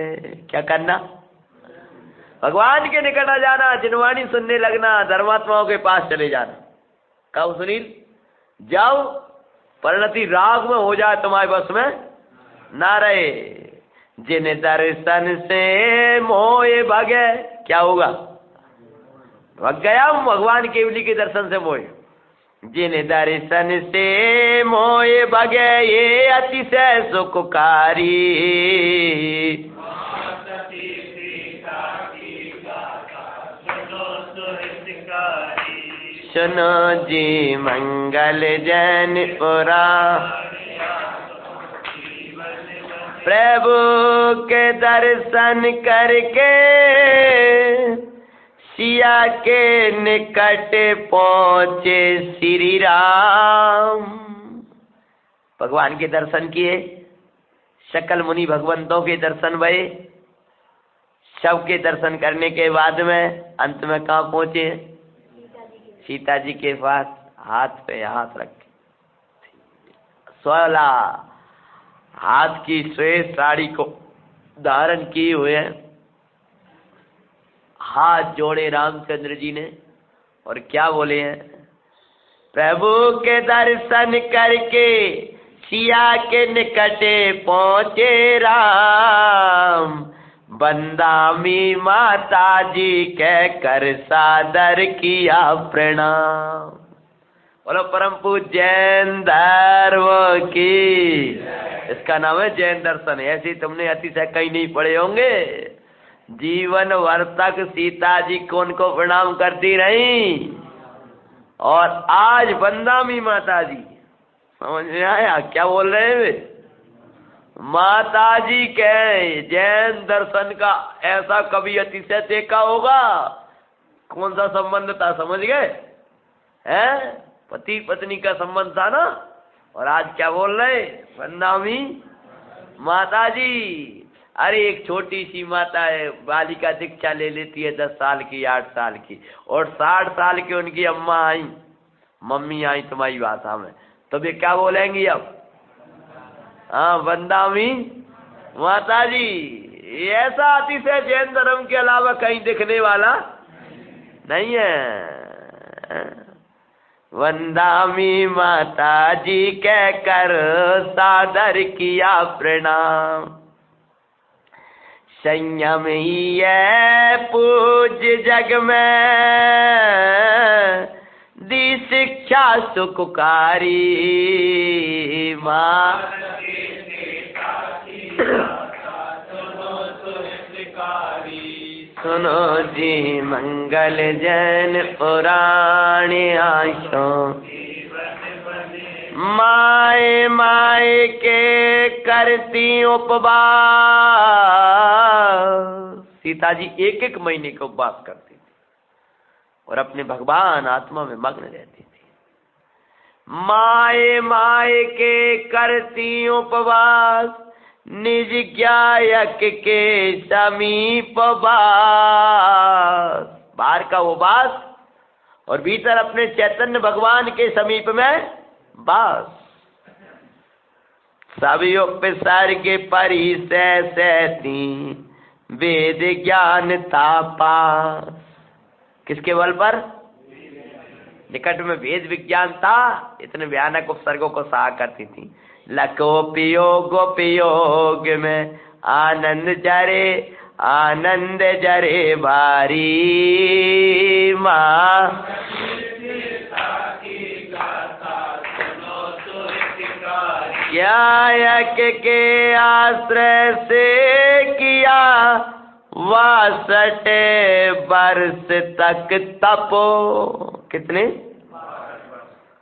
क्या करना, भगवान के निकट आ जाना, जिनवाणी सुनने लगना, धर्मात्माओं के पास चले जाना। कब सुनील, जब परिणति राग में हो जाए, तुम्हारे बस में ना रहे। जिन दर्शन से मोह भगे, क्या होगा, भग गया हूं भगवान केवली के दर्शन से मोह। जिन दर्शन से मोह भगे ये अतिशय सुखकारी। सुनो जी मंगल जन पुरा, प्रभु के दर्शन करके सिया के निकट पहुंचे श्री राम। भगवान के दर्शन किए, सकल मुनि भगवंतों के दर्शन भये, सबके दर्शन करने के बाद में अंत में कहाँ पहुंचे, सीता जी के पास हाथ पे हाथ रखे, 16 हाथ की श्वेत साड़ी को धारण किए हुए हाथ जोड़े रामचंद्र जी ने, और क्या बोले हैं, प्रभु के दर्शन करके सिया के निकटे पहुँचे राम, बंदामी माता जी कह कर सादर किया प्रणाम। बोलो परम पूज्य जैन धर्म की। इसका नाम है जैन दर्शन। ऐसे तुमने अतिशय कहीं नहीं पढ़े होंगे। जीवन भर तक सीता जी कौन को प्रणाम करती रही, और आज बंदामी माता जी, समझ में आया क्या बोल रहे हैं वे? माता जी के जैन दर्शन का ऐसा कभी अतिशय देखा होगा? कौन सा संबंध था, समझ गए? हैं, पति पत्नी का संबंध था ना, और आज क्या बोल रहे? बंदामी माता जी। अरे एक छोटी सी माता है, बालिका दीक्षा ले लेती है 10 साल की 8 साल की, और 60 साल की उनकी अम्मा आई, मम्मी आई तुम्हारी भाषा में, तो वे क्या बोलेंगी अब? हाँ, बंदामी माता जी। ऐसा अतिशय जैन धर्म के अलावा कहीं दिखने वाला नहीं है। वंदामी माता जी कह कर सादर किया प्रणाम, संयम ही है पूज्य जग में, दी शिक्षा सुखकारी माँ। सुनो जी मंगल जैन पुराण आशो, माए माए के करती उपवास। सीता जी एक एक महीने के उपवास करती थी और अपने भगवान आत्मा में मग्न रहती थी। माए माए के करती उपवास, निज ज्ञायक के समीप बास। बाहर का उपवास और भीतर अपने चैतन्य भगवान के समीप में बास। सभी उपसर्ग परिसय सहती, वेद ज्ञान तापास। किसके बल पर? निकट में वेद विज्ञान था, इतने भयानक उपसर्गों को सहा करती थी। लकोपयोग में आनंद जरे भारी माँ। ज्ञायक के आश्रय से किया 62 वर्ष तक तपो। कितने?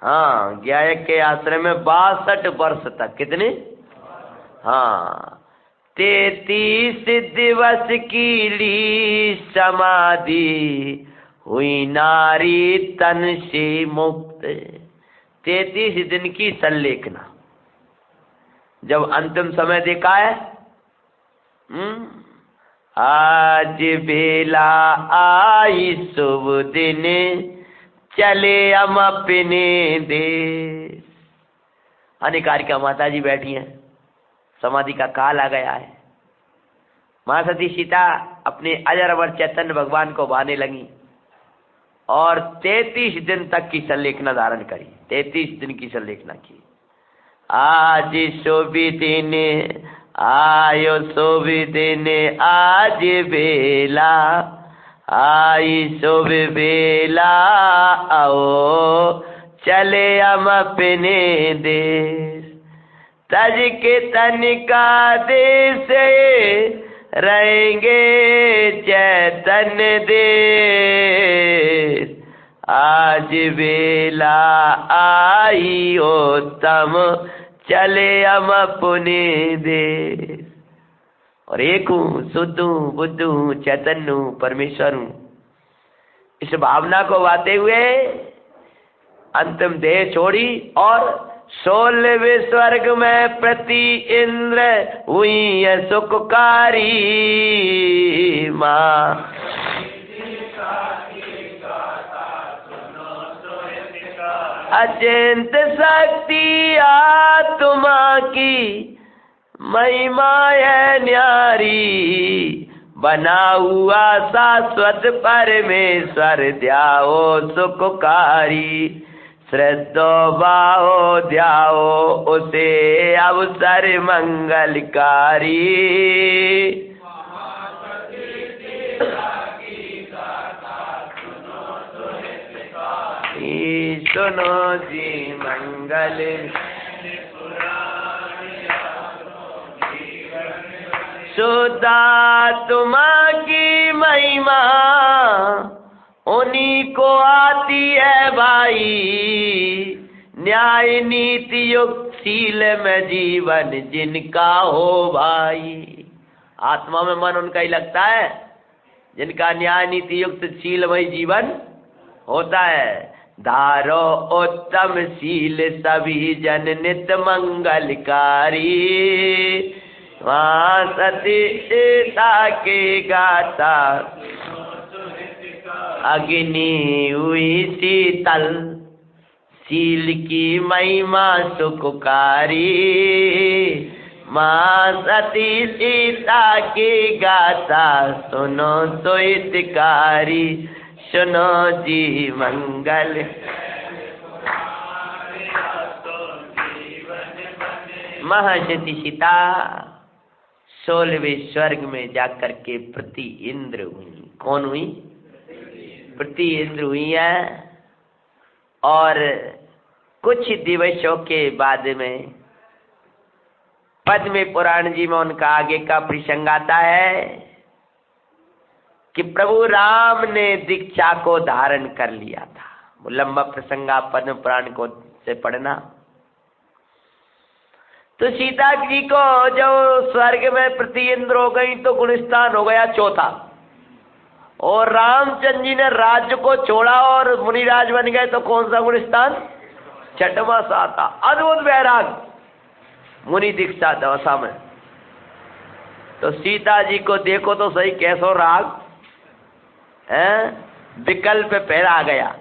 हाँ, ज्ञायक के आश्रय में 62 वर्ष तक। कितने? हाँ, 33 दिवस की ली समाधि, हुई नारी तन से मुक्त। 33 दिन की संलेखना। जब अंतिम समय देखा है, आज बेला आई शुभ दिन, चले हम अपने देश। अनिकारिका माता जी बैठी हैं, समाधि का काल आ गया है। माँ सती सीता अपने अजर अमर चैतन्य भगवान को भाने लगी और 33 दिन तक की संलेखना धारण करी। 33 दिन की संलेखना की। आज शुभ दिन आयो, शुभ दिन आज बेला आई, शुभ बेला आओ, चले हम अपने देश। तज के तनिका देश रहेंगे चैतन्य देश। आज बेला आई उत्तम, चले हम अपने देश। और एक हूँ, शुद्ध हूँ, बुद्ध हूँ, चैतन्य हूँ, परमेश्वर हूँ। इस भावना को बाते हुए अंतिम देह छोड़ी और 16वें स्वर्ग में प्रति इंद्र हुई है सुखकारी माँ। अचिंत शक्ति आत्मा की महिमा है न्यारी, बना हुआ शाश्वत परमेश्वर ध्याओ सुखकारी। श्रद्धो भाओ ध्याओ उसे अवसर मंगलकारी। सुनो जी मंगल शुद्धात्मा की महिमा उन्हीं को आती है भाई। न्याय नीति युक्त शील में जीवन जिनका हो भाई। आत्मा में मन उनका ही लगता है जिनका न्याय नीति युक्त शीलमय जीवन होता है। धारो उत्तम शील सभी जन नित मंगलकारी। वहाँ सती सीता के गाता अग्नि हुई शीतल। शील की महिमा सुखकारी। माँ सती सीता की गाथा सुनो तो हितकारी। सुनो जी मंगल महर्षि सीता 16वें स्वर्ग में जाकर के प्रति इंद्र हुई। कौन हुई? प्रति इंद्र हुई है। और कुछ दिवसों के बाद में पद्म पुराण जी में उनका आगे का प्रसंग आता है कि प्रभु राम ने दीक्षा को धारण कर लिया था। वो लंबा प्रसंग आप पद्म पुराण को से पढ़ना। तो सीता जी को जो स्वर्ग में प्रति इंद्र हो गई तो गुणस्थान हो गया चौथा। और रामचंद्र जी ने राज्य को छोड़ा और मुनिराज बन गए तो कौन सा गुणस्थान? छठवां साता। अद्भुत वैराग मुनि दीक्षा दशा में। तो सीता जी को देखो तो सही कैसो राग है। विकल्प पैदा आ गया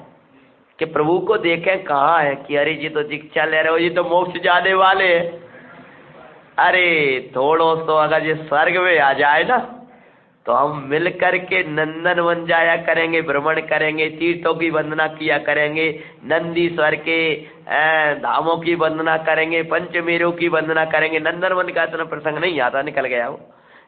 कि प्रभु को देखें कहाँ है कि अरे जी तो दीक्षा ले रहे हो, ये तो मोक्ष जाने वाले हैं। अरे थोड़ो तो अगर ये स्वर्ग में आ जाए ना तो हम मिल करके नंदन वन जाया करेंगे, भ्रमण करेंगे, तीर्थों की वंदना किया करेंगे, नंदीश्वर के धामों की वंदना करेंगे, पंचमेरों की वंदना करेंगे। नंदन वन का इतना प्रसंग नहीं आता, निकल गया वो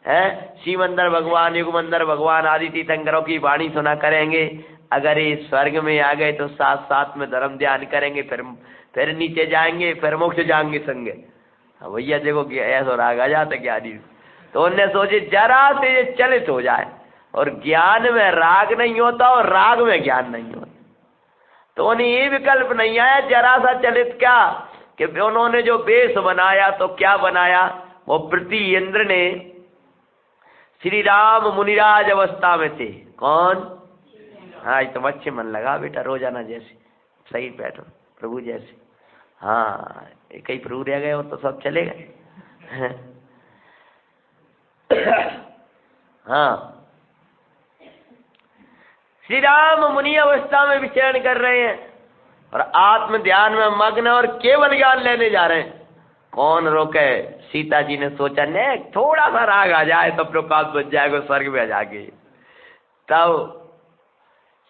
है। शिवमंदिर भगवान, युगमंदिर भगवान आदि तीर्थंकरों की वाणी सुना करेंगे। अगर ये स्वर्ग में आ गए तो साथ साथ में धर्म ध्यान करेंगे, फिर नीचे जाएंगे, फिर मोक्ष जाएंगे संगे। भैया देखो ऐसा राग आ जाता क्या आदि। तो उन्होंने सोचे जरा से ये चलित हो जाए। और ज्ञान में राग नहीं होता और राग में ज्ञान नहीं होता। तो उन्हें ये विकल्प नहीं आया जरा सा चलित क्या कि उन्होंने जो वेश बनाया तो क्या बनाया। वो प्रति इंद्र ने श्री राम मुनिराज अवस्था में थे। कौन? हाँ तो अच्छे मन लगा बेटा, रोजाना जैसे सही बैठो प्रभु जैसे। हाँ कई प्रभु रह गए हो तो सब चले गए। हाँ श्री राम मुनि अवस्था में विचरण कर रहे हैं और आत्म ध्यान में मग्न और केवल ज्ञान लेने जा रहे हैं। कौन रोके? सीता जी ने सोचा ने थोड़ा सा राग आ जाए तो प्रकाश बच जाएगा स्वर्ग में जाके। तब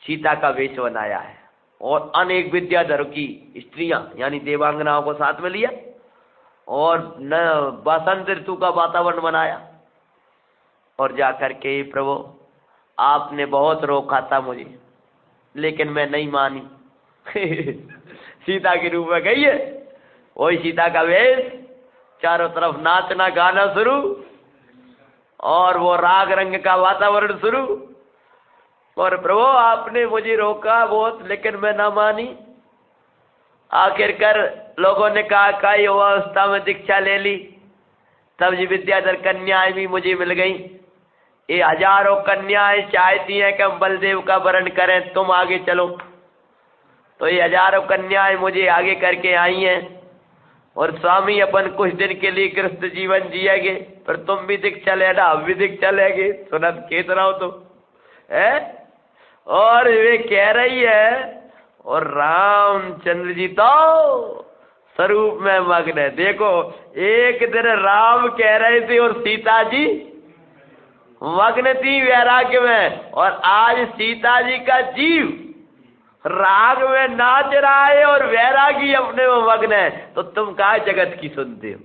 सीता का वेश बनाया है और अनेक विद्याधर की स्त्रियां यानी देवांगनाओं को साथ में लिया और न बसंत ऋतु का वातावरण बनाया। और जाकर के प्रभु आपने बहुत रोका था मुझे लेकिन मैं नहीं मानी। सीता के रूप में गई है। वही सीता का वेश, चारों तरफ नाचना गाना शुरू और वो राग रंग का वातावरण शुरू। और प्रभु आपने मुझे रोका बहुत लेकिन मैं ना मानी। आखिरकार लोगों ने कहा कई अवस्था में दीक्षा ले ली। तब जी विद्याधर कन्याएं भी मुझे मिल गई। ये हजारों कन्याएं चाहती हैं कि हम बलदेव का वरण करें, तुम आगे चलो। तो ये हजारों कन्याएं मुझे आगे करके आई हैं और स्वामी अपन कुछ दिन के लिए गृहस्थ जीवन जिएंगे, पर तुम भी दीक्षा लेना, हम भी दीक्षा लेंगे। सुनत कितना हो तो है। और वे कह रही है और रामचंद्र जी तो स्वरूप में मग्न है। देखो एक दिन राम कह रहे थे और सीता जी मग्न थी वैराग्य में, और आज सीता जी का जीव राग में नाच रहा है और वैरागी अपने में मग्न है, तो तुम कहा जगत की सुनते हो?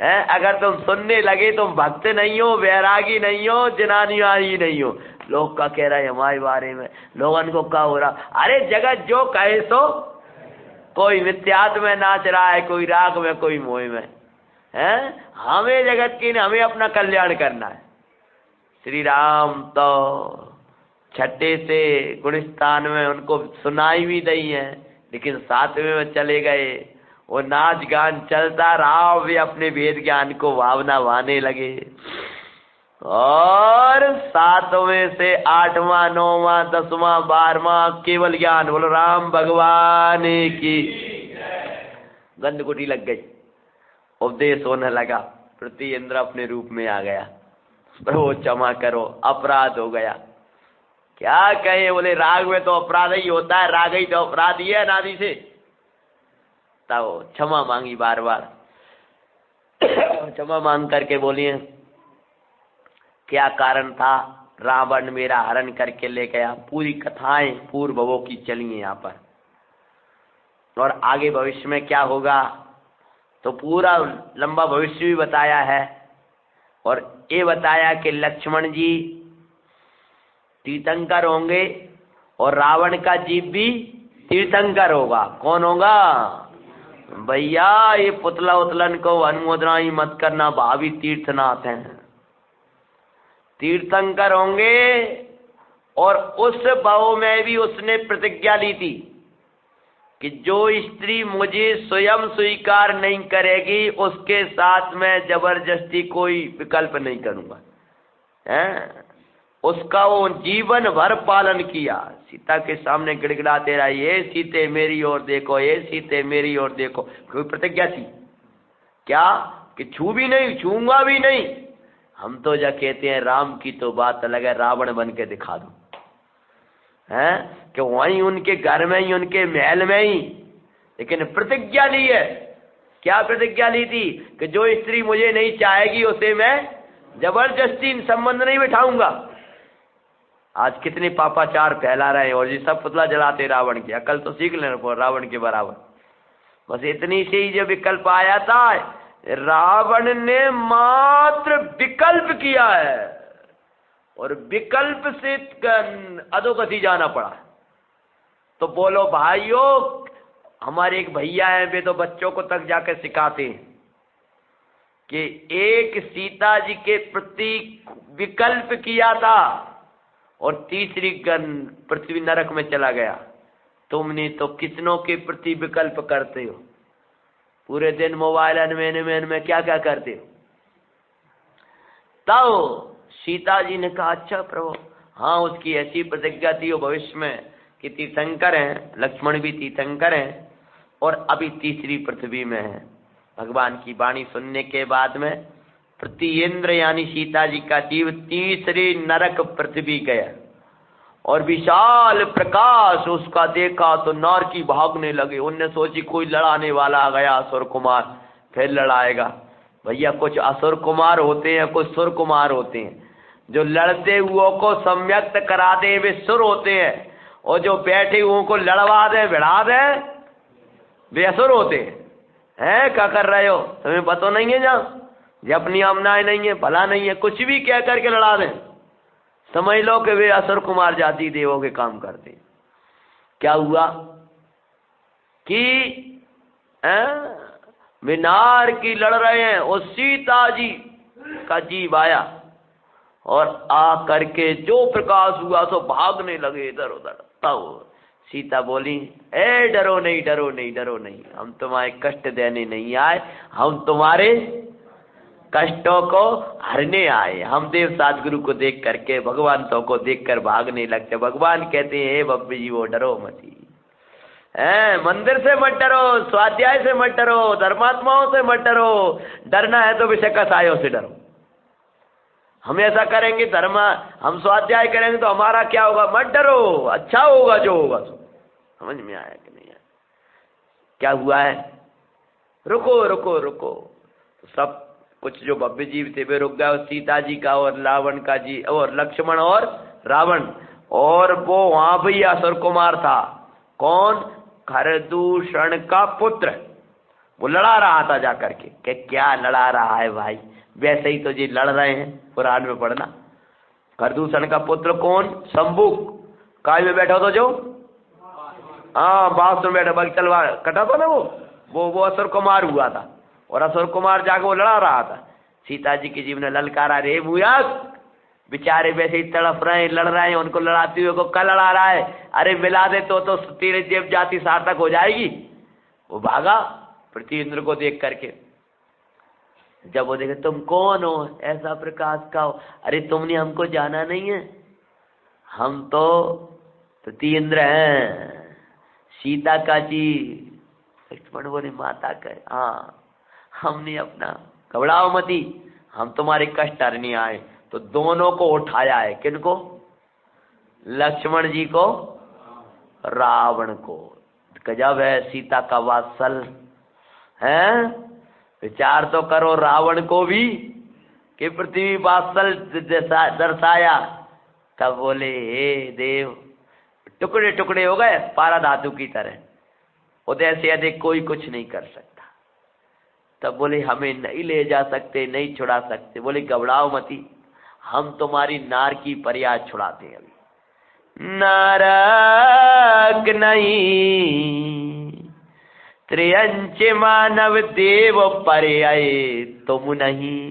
है, अगर तुम सुनने लगे तुम भक्त नहीं हो, वैरागी नहीं हो, जनानी नहीं हो। लोग का कह रहा है हमारे बारे में, लोगन को क्या हो रहा? अरे जगत जो कहे सो, कोई मिथ्यात्व में नाच रहा है, कोई राग में, कोई मोह में। है, हमें जगत की नहीं, हमें अपना कल्याण करना है। श्री राम तो छठे से गुणस्थान में उनको सुनाई भी नहीं है, लेकिन सातवें में चले गए, वो नाच गान चलता रहा, वे अपने वेद ज्ञान को भावना भाने लगे। और सातवें से आठवां, नौवां, 10वां, 12वां केवल ज्ञान। बोलो राम भगवान की। गंधकुटी लग गई, उपदेश होने लगा, पृथ्वी इंद्र अपने रूप में आ गया। प्रभु क्षमा करो, अपराध हो गया। क्या कहे? बोले राग में तो अपराध ही होता है, राग ही तो अपराध ही है अनादि से। तब क्षमा मांगी बार बार। क्षमा मांग करके बोलिए क्या कारण था? रावण मेरा हरण करके ले गया। पूरी कथाएं पूर्व भवों की चली यहाँ पर, और आगे भविष्य में क्या होगा तो पूरा लंबा भविष्य भी बताया है। और ये बताया कि लक्ष्मण जी तीर्थंकर होंगे और रावण का जीव भी तीर्थंकर होगा। कौन होगा? भैया ये पुतला उतलन को अनुमोदना ही मत करना, भावी तीर्थनाथ हैं, तीर्थंकर होंगे। और उस भाव में भी उसने प्रतिज्ञा ली थी कि जो स्त्री मुझे स्वयं स्वीकार नहीं करेगी उसके साथ मैं जबरदस्ती कोई विकल्प नहीं करूंगा। हैं? उसका वो जीवन भर पालन किया। सीता के सामने गिड़गिड़ाते रहा, ये सीते मेरी ओर देखो, ये सीते मेरी ओर देखो। कोई प्रतिज्ञा थी क्या कि छू भी नहीं, छूंगा भी नहीं? हम तो जा कहते हैं राम की तो बात अलग है, रावण बन के दिखा दो। हैं कि वहीं उनके घर में ही, उनके महल में ही, लेकिन प्रतिज्ञा ली है। क्या प्रतिज्ञा ली थी? कि जो स्त्री मुझे नहीं चाहेगी उसे मैं जबरदस्ती संबंध नहीं बिठाऊंगा। आज कितने पापाचार फैला रहे हैं, और ये सब पुतला जलाते रावण की। अकल तो सीख लेना रावण के बराबर। बस इतनी से ही जो विकल्प आया था, रावण ने मात्र विकल्प किया है, और विकल्प से अधोगति जाना पड़ा। तो बोलो भाइयों, हमारे एक भैया हैं, वे तो बच्चों को तक जाकर सिखाते हैं कि एक सीता जी के प्रति विकल्प किया था और तीसरी पृथ्वी नरक में चला गया। तुमने तो कितनों के प्रति विकल्प करते हो? पूरे दिन मोबाइल अनमेन में क्या क्या करते हो? तब सीता जी ने कहा अच्छा प्रभु, हाँ उसकी ऐसी प्रतिज्ञा थी वो भविष्य में कि तीर्थंकर हैं, लक्ष्मण भी तीर्थंकर हैं, और अभी तीसरी पृथ्वी में है। भगवान की वाणी सुनने के बाद में प्रति इंद्र यानी सीता जी का जीव तीसरी नरक पृथ्वी गया, और विशाल प्रकाश उसका देखा तो नार की भागने लगे। उनने सोची कोई लड़ाने वाला आ गया, असुर कुमार, फिर लड़ाएगा। भैया कुछ असुर कुमार होते हैं, कुछ सुर कुमार होते हैं। जो लड़ते हुओं को सम्यक्त करा दे वे सुर होते हैं, और जो बैठे हुओं को लड़वा दे, भिड़ा दे, वे असुर होते हैं। क्या कर रहे हो? तुम्हें पता नहीं है? जब अपनी आमनाएं नहीं है, भला नहीं है, कुछ भी कह करके लड़ा दें, समझ लो कि वे असुर कुमार जाति देवों के काम करते। क्या हुआ कि वे नार की लड़ रहे हैं, और सीता जी का जीव आया, और आ करके जो प्रकाश हुआ तो भागने लगे इधर उधर। तब सीता बोली, ए डरो नहीं, डरो नहीं, डरो नहीं, हम तुम्हारे कष्ट देने नहीं आए, हम तुम्हारे कष्टों को हरने आए। हम देव सदगुरु को देख करके, भगवान तो को देख कर भागने लगते। भगवान कहते हैं हे बब्बी जी वो डरो मती, मंदिर से मत डरो, स्वाध्याय से मत डरो, धर्मात्माओं से मत डरो, डरना है तो विषय कसायों से डरो। हम ऐसा करेंगे, धर्म हम स्वाध्याय करेंगे तो हमारा क्या होगा? मत डरो, अच्छा होगा जो होगा। समझ में आया कि नहीं आया? क्या हुआ है? रुको रुको रुको, सब कुछ जो भव्य जीव थे वे रुक गए, सीता जी का और रावण का जी और लक्ष्मण और रावण, और वो वहां भी असुर कुमार था, कौन? खरदूषण का पुत्र। वो लड़ा रहा था जाकर के। क्या लड़ा रहा है भाई? वैसे ही तो जी लड़ रहे हैं, पुराण में पढ़ना। खरदूषण का पुत्र कौन? शंबुक। काय में बैठा था जो? हाँ, बांस में बैठा, बाकी तलवार कटा था ना वो असुर कुमार हुआ था। और असुर कुमार जाके वो लड़ा रहा था। सीता जी के जीवन में ललकारा, रे मूर्ख, बेचारे वैसे ही तड़प रहे हैं, लड़ रहे हैं, उनको लड़ाते हुए को कल लड़ा रहा है, अरे मिला दे तो तेरे देव जाति सार्थक हो जाएगी। वो भागा पृथ्वी इंद्र को देख करके। जब वो देखे, तुम कौन हो? ऐसा प्रकाश का हो। अरे तुमने हमको जाना नहीं है, हम तो पृथ्वी इंद्र हैं, सीता का जी। लक्ष्मण बोले, माता का? हाँ, हमने अपना, घबराओ मती, हम तुम्हारे कष्ट हरने आए। तो दोनों को उठाया है। किनको? लक्ष्मण जी को, रावण को। गजब है सीता का वात्सल है। विचार तो करो, रावण को भी कि पृथ्वी वात्सल दर्शाया। तब बोले, हे देव, टुकड़े टुकड़े हो गए पारा धातु की तरह, उदय से अधिक कोई कुछ नहीं कर सकता। तब बोले, हमें नहीं ले जा सकते, नहीं छुड़ा सकते। बोले, घबराओ मती, हम तुम्हारी नार की फरियाद छुड़ाते हैं। अभी नारक नहीं त्रियंच मानव देव पर्याय तुम नहीं।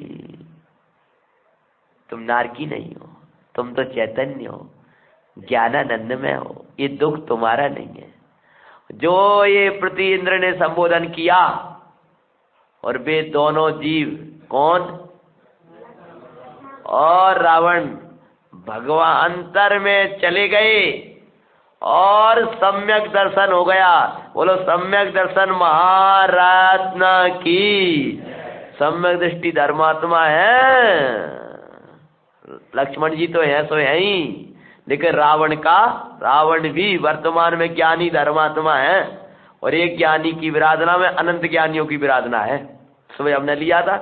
तुम नारकी नहीं हो, तुम तो चैतन्य हो, ज्ञानानंद में हो। ये दुख तुम्हारा नहीं है। जो ये पृथ्वी इंद्र ने संबोधन किया, और वे दोनों जीव कौन? और रावण भगवान अंतर में चले गए और सम्यक दर्शन हो गया। बोलो सम्यक दर्शन महारत्न की। सम्यक दृष्टि धर्मात्मा है। लक्ष्मण जी तो है, सो है ही, लेकिन रावण भी वर्तमान में ज्ञानी धर्मात्मा है। और एक ज्ञानी की विराधना में अनंत ज्ञानियों की विराधना है। सुबह हमने लिया था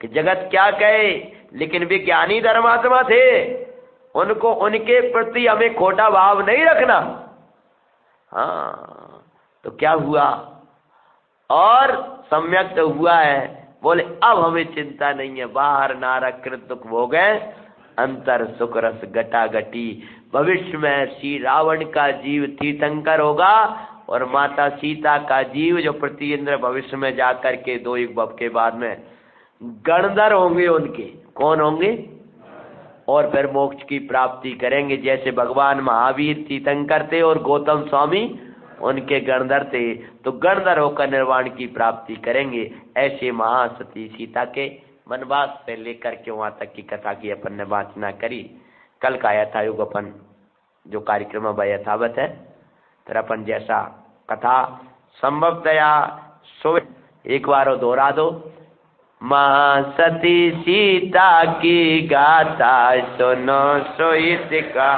कि जगत क्या कहे, लेकिन वे ज्ञानी धर्मात्मा थे। उनको, उनके प्रति हमें खोटा भाव नहीं रखना। हाँ, तो क्या हुआ? और सम्यक तो हुआ है। बोले, अब हमें चिंता नहीं है। बाहर नारक कृत दुख हो गए, अंतर सुख रस घटा घटी। भविष्य में श्री रावण का जीव तीर्थंकर होगा, और माता सीता का जीव जो पृथ्वी इंद्र भविष्य में जाकर के 2 युग भव के बाद में गणधर होंगे। उनके कौन होंगे? और फिर मोक्ष की प्राप्ति करेंगे। जैसे भगवान महावीर तीर्थंकर थे और गौतम स्वामी उनके गणधर थे, तो गणधर होकर निर्वाण की प्राप्ति करेंगे। ऐसे महासती सीता के वनवास से लेकर के वहां तक की कथा की अपन ने वाचना करी। कल का यथायुग अपन जो कार्यक्रम वह यथावत है। फिर अपन जैसा कथा संभवतया सो एक बार दोहरा दो। महासती सीता की गाथा सुनो सोइत का।